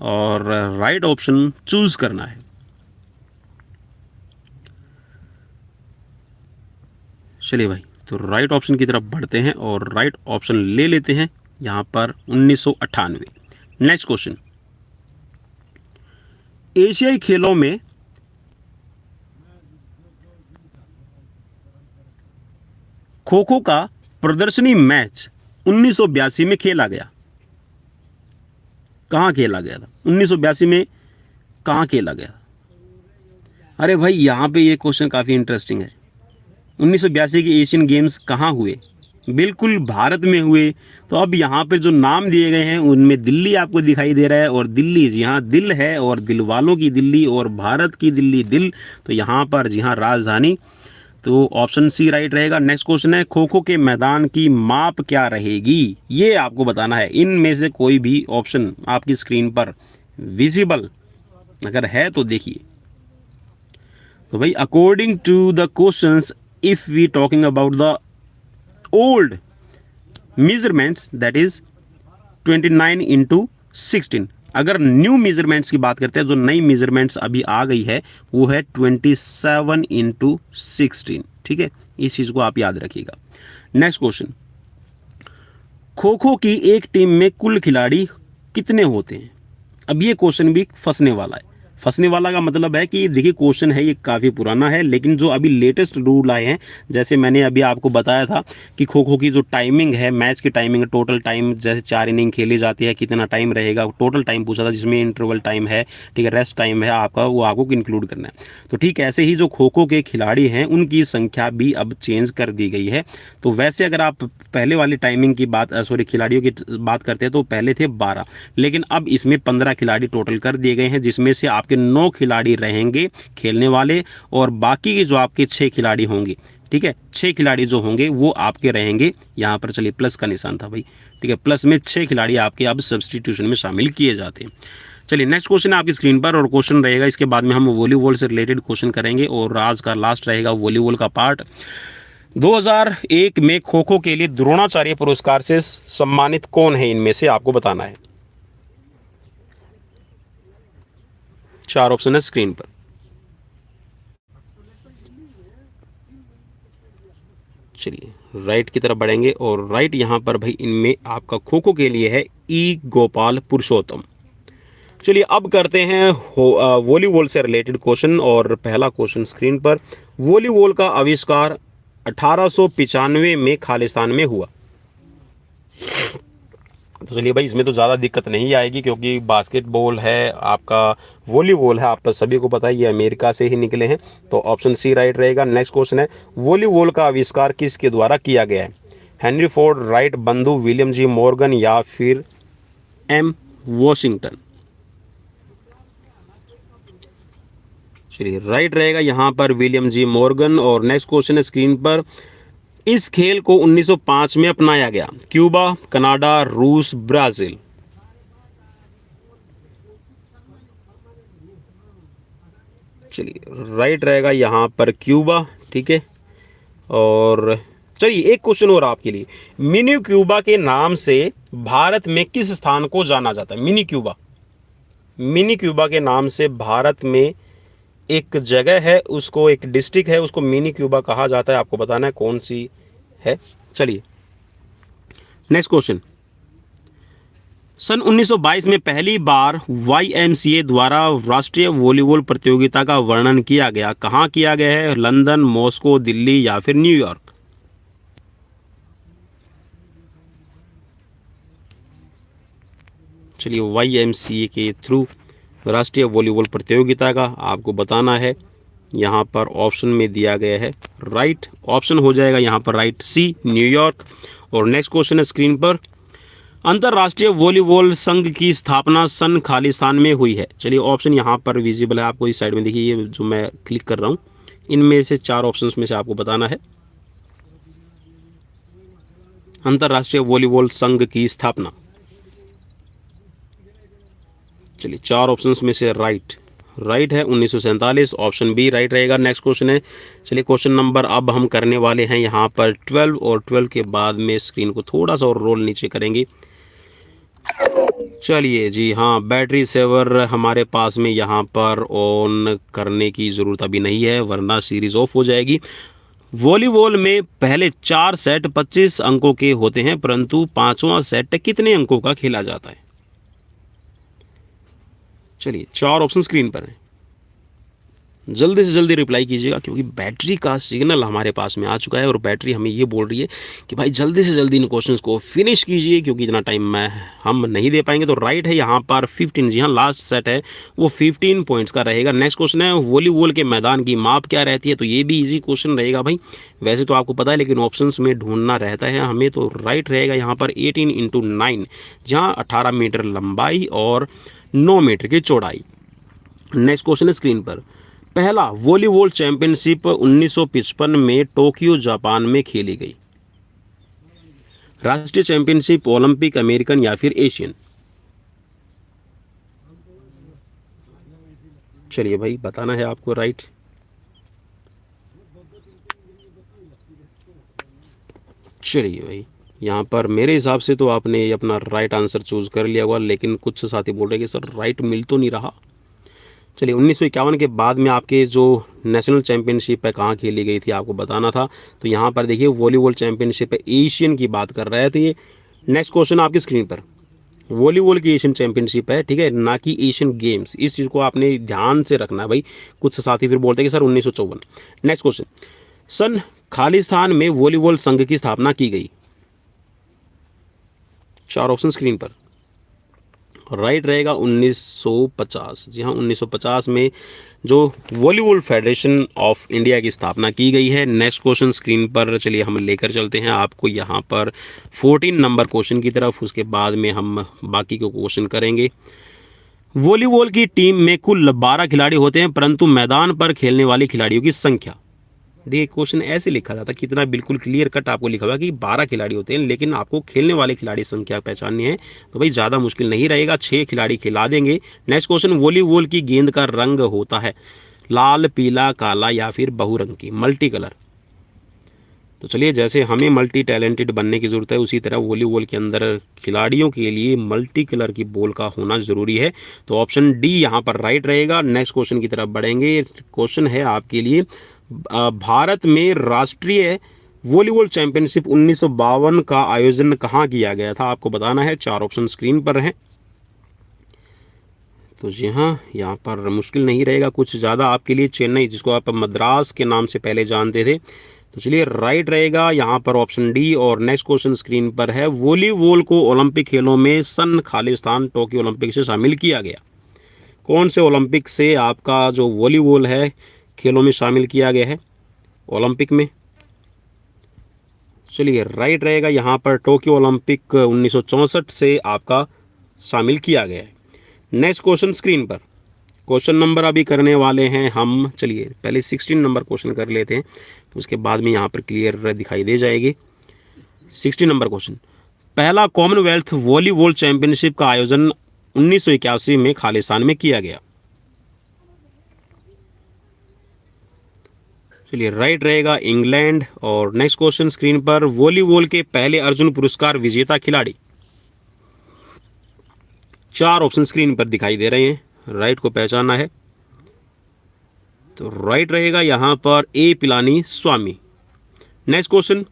और राइट ऑप्शन चूज करना है। चलिए भाई, तो राइट ऑप्शन की तरफ बढ़ते हैं और राइट ऑप्शन ले लेते हैं यहाँ पर 1998। नेक्स्ट क्वेश्चन, एशियाई खेलों में खो खो का प्रदर्शनी मैच 1982 में खेला गया। कहाँ खेला गया था 1982 में? कहाँ खेला गया? अरे भाई यहाँ पे ये क्वेश्चन काफ़ी इंटरेस्टिंग है। 1982 के एशियन गेम्स कहाँ हुए? बिल्कुल भारत में हुए। तो अब यहाँ पे जो नाम दिए गए हैं उनमें दिल्ली आपको दिखाई दे रहा है, और दिल्ली जी हाँ दिल है, और दिल वालों की दिल्ली और भारत की दिल्ली दिल, तो यहाँ पर जी हाँ राजधानी, तो ऑप्शन सी राइट रहेगा। नेक्स्ट क्वेश्चन है, खो खो के मैदान की माप क्या रहेगी? ये आपको बताना है। इनमें से कोई भी ऑप्शन आपकी स्क्रीन पर विजिबल अगर है तो देखिए। तो भाई according to the questions, if we talking about the old measurements that is 29x16। अगर न्यू मेजरमेंट्स की बात करते हैं, जो नई मेजरमेंट्स अभी आ गई है वो है 27x16, ठीक है। इस चीज़ को आप याद रखिएगा। नेक्स्ट क्वेश्चन, खो खो की एक टीम में कुल खिलाड़ी कितने होते हैं? अब ये क्वेश्चन भी फंसने वाला है। फंसने वाला का मतलब है कि देखिए क्वेश्चन है ये काफ़ी पुराना है, लेकिन जो अभी लेटेस्ट रूल आए हैं, जैसे मैंने अभी आपको बताया था कि खो खो की जो टाइमिंग है, मैच की टाइमिंग, टोटल टाइम, जैसे 4 इनिंग खेली जाती है, कितना टाइम रहेगा, टोटल टाइम पूछा था, जिसमें इंटरवल टाइम है, ठीक है, रेस्ट टाइम है आपका, वो आपको इंक्लूड करना है। तो ठीक ऐसे ही जो खो खो के खिलाड़ी हैं उनकी संख्या भी अब चेंज कर दी गई है। तो वैसे अगर आप पहले वाली टाइमिंग की बात, सॉरी, खिलाड़ियों की बात करते हैं तो पहले थे 12, लेकिन अब इसमें 15 खिलाड़ी टोटल कर दिए गए हैं, जिसमें से आपके 9 खिलाड़ी रहेंगे खेलने वाले, और बाकी के जो आपके 6 खिलाड़ी होंगे, ठीक है, 6 खिलाड़ी जो होंगे वो आपके रहेंगे यहाँ पर, चलिए प्लस का निशान था भाई, ठीक है, प्लस में 6 खिलाड़ी आपके अब सब्स्टिट्यूशन में शामिल किए जाते हैं। चलिए नेक्स्ट क्वेश्चन है आपकी स्क्रीन पर, और क्वेश्चन रहेगा, इसके बाद में हम वॉलीबॉल से रिलेटेड क्वेश्चन करेंगे, और आज का लास्ट रहेगा वॉलीबॉल का पार्ट। 2001 में खो खो के लिए द्रोणाचार्य पुरस्कार से सम्मानित कौन है, इनमें से आपको बताना है। 4 ऑप्शन है स्क्रीन पर। चलिए राइट की तरफ बढ़ेंगे, और राइट यहाँ पर भाई इनमें आपका खो खो के लिए है ई गोपाल पुरुषोत्तम। चलिए अब करते हैं वॉलीबॉल से रिलेटेड क्वेश्चन, और पहला क्वेश्चन स्क्रीन पर। वॉलीबॉल का आविष्कार 1895 में खालिस्तान में हुआ। तो चलिए भाई इसमें तो ज़्यादा दिक्कत नहीं आएगी, क्योंकि बास्केटबॉल है आपका, वॉलीबॉल है, आप सभी को पता है ये अमेरिका से ही निकले हैं, तो ऑप्शन सी राइट रहेगा। नेक्स्ट क्वेश्चन है, वॉलीबॉल का आविष्कार किसके द्वारा किया गया है। हेनरी फोर्ड, राइट बंधु, विलियम जी मॉर्गन, या फिर एम वॉशिंगटन। चलिए राइट रहेगा यहाँ पर विलियम जी मॉर्गन। और नेक्स्ट क्वेश्चन है स्क्रीन पर, इस खेल को 1905 में अपनाया गया। क्यूबा, कनाडा, रूस, ब्राजील। चलिए राइट रहेगा यहाँ पर क्यूबा, ठीक है। और चलिए एक क्वेश्चन और आपके लिए, मिनी क्यूबा के नाम से भारत में किस स्थान को जाना जाता है। मिनी क्यूबा, मिनी क्यूबा के नाम से भारत में एक जगह है, उसको, एक डिस्ट्रिक्ट है, उसको मिनी क्यूबा कहा जाता है, आपको बताना है कौन सी है। चलिए नेक्स्ट क्वेश्चन, सन 1922 में पहली बार YMCA द्वारा राष्ट्रीय वॉलीबॉल प्रतियोगिता का वर्णन किया गया। कहाँ किया गया है, लंदन, मॉस्को, दिल्ली, या फिर न्यूयॉर्क। चलिए YMCA के थ्रू राष्ट्रीय वॉलीबॉल प्रतियोगिता का आपको बताना है, यहाँ पर ऑप्शन में दिया गया है राइट, ऑप्शन हो जाएगा यहाँ पर राइट सी, न्यूयॉर्क। और नेक्स्ट क्वेश्चन है स्क्रीन पर, अंतर्राष्ट्रीय वॉलीबॉल संघ की स्थापना सन खालिस्तान में हुई है। चलिए ऑप्शन यहाँ पर विजिबल है आपको, इस साइड में देखिए, ये जो मैं क्लिक कर रहा हूँ, इनमें से 4 ऑप्शंस में से आपको बताना है अंतर्राष्ट्रीय वॉलीबॉल संघ की स्थापना। चलिए 4 ऑप्शंस में से राइट है 1947, ऑप्शन बी राइट रहेगा। नेक्स्ट क्वेश्चन है, चलिए क्वेश्चन नंबर अब हम करने वाले हैं यहाँ पर 12, और 12 के बाद में स्क्रीन को थोड़ा सा और रोल नीचे करेंगे। चलिए जी हाँ, बैटरी सेवर हमारे पास में यहाँ पर ऑन करने की ज़रूरत अभी नहीं है, वरना सीरीज़ ऑफ हो जाएगी। वॉलीबॉल में पहले 4 सेट 25 अंकों के होते हैं, परंतु 5वां सेट कितने अंकों का खेला जाता है। चलिए 4 ऑप्शन स्क्रीन पर हैं, जल्दी से जल्दी रिप्लाई कीजिएगा, क्योंकि बैटरी का सिग्नल हमारे पास में आ चुका है, और बैटरी हमें ये बोल रही है कि भाई जल्दी से जल्दी इन क्वेश्चंस को फिनिश कीजिए, क्योंकि इतना टाइम हम नहीं दे पाएंगे। तो राइट है यहाँ पर 15, जी हाँ, लास्ट सेट है वो 15 पॉइंट्स का रहेगा। नेक्स्ट क्वेश्चन है, वॉलीबॉल के मैदान की माप क्या रहती है। तो ये भी ईजी क्वेश्चन रहेगा भाई, वैसे तो आपको पता है, लेकिन ऑप्शन में ढूंढना रहता है हमें। तो राइट रहेगा यहाँ पर 18x9, जहाँ 18 मीटर लंबाई और 9 मीटर की चौड़ाई। नेक्स्ट क्वेश्चन है स्क्रीन पर, पहला वॉलीबॉल चैंपियनशिप 1955 में टोक्यो जापान में खेली गई। राष्ट्रीय चैंपियनशिप, ओलंपिक, अमेरिकन, या फिर एशियन। चलिए भाई बताना है आपको राइट। चलिए भाई यहाँ पर मेरे हिसाब से तो आपने अपना राइट आंसर चूज कर लिया होगा, लेकिन कुछ साथी बोल रहे हैं कि सर राइट मिल तो नहीं रहा। चलिए 1951 के बाद में आपके जो नेशनल चैंपियनशिप है कहाँ खेली गई थी आपको बताना था। तो यहाँ पर देखिए वॉलीबॉल चैंपियनशिप है, एशियन की बात कर रहे थे ये। नेक्स्ट क्वेश्चन आपकी स्क्रीन पर, वॉलीबॉल की एशियन चैंपियनशिप है, ठीक है, ना कि एशियन गेम्स। इस चीज़ को आपने ध्यान से रखना है भाई। कुछ साथी फिर बोलते हैं कि सर 1954। नेक्स्ट क्वेश्चन, सन खालिस्तान में वॉलीबॉल संघ की स्थापना की गई। चार ऑप्शन स्क्रीन पर। राइट रहेगा 1950। जी हाँ, 1950 में जो वॉलीबॉल फेडरेशन ऑफ इंडिया की स्थापना की गई है। नेक्स्ट क्वेश्चन स्क्रीन पर चलिए हम लेकर चलते हैं आपको यहाँ पर 14 नंबर क्वेश्चन की तरफ। उसके बाद में हम बाकी के क्वेश्चन करेंगे। वॉलीबॉल की टीम में कुल 12 खिलाड़ी होते हैं, परंतु मैदान पर खेलने वाले खिलाड़ियों की संख्या। देखिए क्वेश्चन ऐसे लिखा जाता है, कितना बिल्कुल क्लियर कट आपको लिखा हुआ है कि 12 खिलाड़ी होते हैं, लेकिन आपको खेलने वाले खिलाड़ी संख्या पहचाननी है। तो भाई ज़्यादा मुश्किल नहीं रहेगा, 6 खिलाड़ी खिला देंगे। नेक्स्ट क्वेश्चन, वॉलीबॉल की गेंद का रंग होता है लाल, पीला, काला या फिर बहुरंगी, मल्टी कलर। तो चलिए, जैसे हमें मल्टी टैलेंटेड बनने की ज़रूरत है, उसी तरह वॉलीबॉल के अंदर खिलाड़ियों के लिए मल्टी कलर की बॉल का होना ज़रूरी है। तो ऑप्शन डी यहाँ पर राइट रहेगा। नेक्स्ट क्वेश्चन की तरफ बढ़ेंगे। क्वेश्चन है आपके लिए, भारत में राष्ट्रीय वॉलीबॉल चैंपियनशिप 1952 का आयोजन कहाँ किया गया था, आपको बताना है। चार ऑप्शन स्क्रीन पर हैं। तो जी हाँ, यहाँ पर मुश्किल नहीं रहेगा कुछ ज़्यादा आपके लिए। चेन्नई, जिसको आप मद्रास के नाम से पहले जानते थे। तो चलिए, राइट रहेगा यहाँ पर ऑप्शन डी। और नेक्स्ट क्वेश्चन स्क्रीन पर है, वॉलीबॉल को ओलंपिक खेलों में सन खालिस्तान टोक्यो ओलंपिक से शामिल किया गया। कौन से ओलंपिक से आपका जो वॉलीबॉल है खेलों में शामिल किया गया है ओलंपिक में? चलिए, राइट रहेगा यहाँ पर टोक्यो ओलंपिक 1964 से आपका शामिल किया गया है। नेक्स्ट क्वेश्चन स्क्रीन पर। क्वेश्चन नंबर अभी करने वाले हैं हम। चलिए पहले 16 नंबर क्वेश्चन कर लेते हैं, उसके बाद में यहाँ पर क्लियर दिखाई दे जाएगी। 16 नंबर क्वेश्चन, पहला कॉमनवेल्थ वॉलीबॉल चैंपियनशिप का आयोजन 1981 में खालिस्तान में किया गया। चलिए, राइट रहेगा इंग्लैंड। और नेक्स्ट क्वेश्चन स्क्रीन पर, वॉलीबॉल के पहले अर्जुन पुरस्कार विजेता खिलाड़ी। चार ऑप्शन स्क्रीन पर दिखाई दे रहे हैं, राइट को पहचानना है। तो राइट रहेगा यहाँ पर A Pilani Swamy. Next question,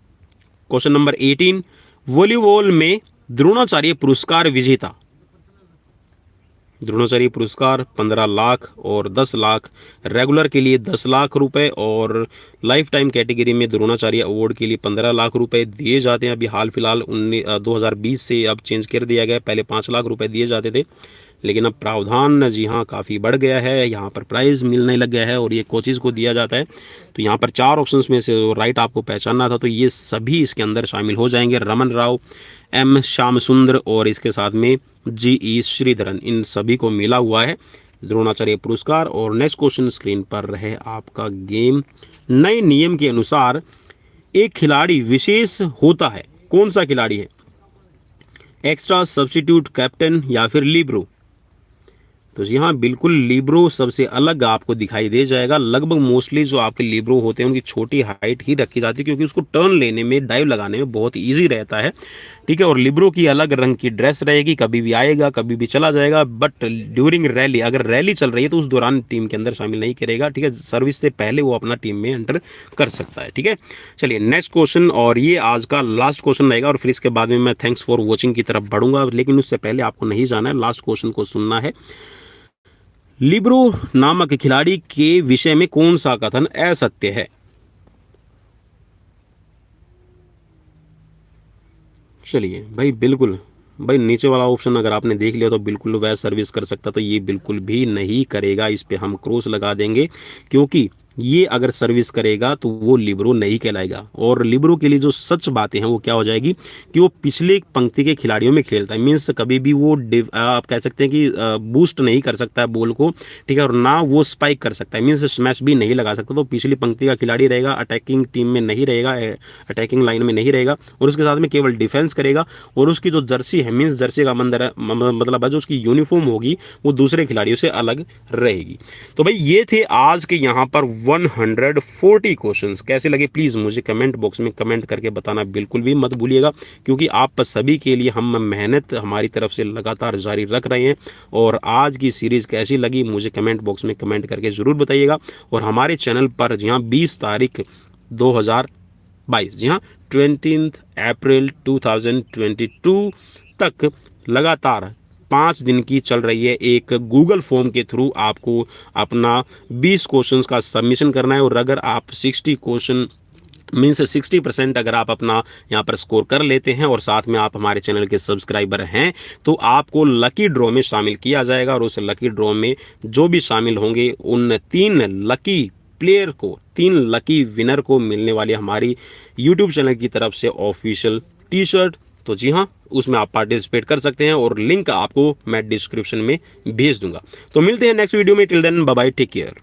question number 18, volleyball में द्रोणाचार्य पुरस्कार विजेता। द्रोणाचार्य पुरस्कार 15 लाख और 10 लाख, रेगुलर के लिए 10 लाख रुपए और लाइफ टाइम कैटेगरी में द्रोणाचार्य अवार्ड के लिए 15 लाख रुपए दिए जाते हैं। अभी हाल फिलहाल 2020 से अब चेंज कर दिया गया, पहले 5 लाख रुपए दिए जाते थे, लेकिन अब प्रावधान जी हाँ काफ़ी बढ़ गया है। यहाँ पर प्राइज़ मिलने लग गया है और ये कोचेज़ को दिया जाता है। तो यहाँ पर चार ऑप्शंस में से राइट आपको पहचानना था, तो ये सभी इसके अंदर शामिल हो जाएंगे। रमन राव, एम श्याम सुंदर और इसके साथ में जी श्रीधरन, इन सभी को मिला हुआ है द्रोणाचार्य पुरस्कार। और नेक्स्ट क्वेश्चन स्क्रीन पर रहे आपका गेम। नए नियम के अनुसार एक खिलाड़ी विशेष होता है, कौन सा खिलाड़ी है? एक्स्ट्रा, सब्स्टिट्यूट, कैप्टन या फिर लिब्रो? तो जी हाँ, बिल्कुल लिब्रो सबसे अलग आपको दिखाई दे जाएगा। लगभग मोस्टली जो आपके लिब्रो होते हैं उनकी छोटी हाइट ही रखी जाती है, क्योंकि उसको टर्न लेने में, डाइव लगाने में बहुत इजी रहता है, ठीक है। और लिब्रो की अलग रंग की ड्रेस रहेगी, कभी भी आएगा कभी भी चला जाएगा, बट ड्यूरिंग रैली, अगर रैली चल रही है तो उस दौरान टीम के अंदर शामिल नहीं करेगा, ठीक है। सर्विस से पहले वो अपना टीम में एंटर कर सकता है, ठीक है। चलिए नेक्स्ट क्वेश्चन, और ये आज का लास्ट क्वेश्चन रहेगा, और फिर इसके बाद में मैं थैंक्स फॉर वॉचिंग की तरफ बढ़ूंगा, लेकिन उससे पहले आपको नहीं जाना है, लास्ट क्वेश्चन को सुनना है। लिब्रो नामक खिलाड़ी के विषय में कौन सा कथन असत्य है? चलिए भाई, बिल्कुल भाई नीचे वाला ऑप्शन अगर आपने देख लिया तो बिल्कुल वह सर्विस कर सकता, तो ये बिल्कुल भी नहीं करेगा, इस पे हम क्रॉस लगा देंगे, क्योंकि ये अगर सर्विस करेगा तो वो लिब्रो नहीं कहलाएगा। और लिब्रो के लिए जो सच बातें हैं वो क्या हो जाएगी कि वो पिछले पंक्ति के खिलाड़ियों में खेलता है, मीन्स कभी भी वो आप कह सकते हैं कि बूस्ट नहीं कर सकता है बॉल को, ठीक है, और ना वो स्पाइक कर सकता है, मीन्स स्मैश भी नहीं लगा सकता। तो पिछली पंक्ति का खिलाड़ी रहेगा, अटैकिंग टीम में नहीं रहेगा, अटैकिंग लाइन में नहीं रहेगा, और उसके साथ में केवल डिफेंस करेगा। और उसकी जो जर्सी है, मीन्स जर्सी का मतलब है जो उसकी यूनिफॉर्म होगी वो दूसरे खिलाड़ियों से अलग रहेगी। तो भाई ये थे आज के यहाँ पर 140 क्वेश्चंस। कैसे लगे प्लीज़ मुझे कमेंट बॉक्स में कमेंट करके बताना बिल्कुल भी मत भूलिएगा, क्योंकि आप सभी के लिए हम मेहनत हमारी तरफ से लगातार जारी रख रहे हैं। और आज की सीरीज़ कैसी लगी मुझे कमेंट बॉक्स में कमेंट करके ज़रूर बताइएगा। और हमारे चैनल पर जी हाँ 20 तारीख 2022, जी हाँ 20 अप्रैल 2022 तक लगातार 5 दिन की चल रही है। एक गूगल फॉर्म के थ्रू आपको अपना 20 क्वेश्चंस का सबमिशन करना है और अगर आप 60 क्वेश्चन मीन्स 60% अगर आप अपना यहाँ पर स्कोर कर लेते हैं और साथ में आप हमारे चैनल के सब्सक्राइबर हैं तो आपको लकी ड्रॉ में शामिल किया जाएगा और उस लकी ड्रॉ में जो भी शामिल होंगे उन 3 लकी प्लेयर को, 3 लकी विनर को मिलने वाली हमारी यूट्यूब चैनल की तरफ से ऑफिशियल टी शर्ट। तो जी हाँ, उसमें आप पार्टिसिपेट कर सकते हैं और लिंक आपको मैं डिस्क्रिप्शन में भेज दूंगा। तो मिलते हैं नेक्स्ट वीडियो में। Till then bye bye, take care.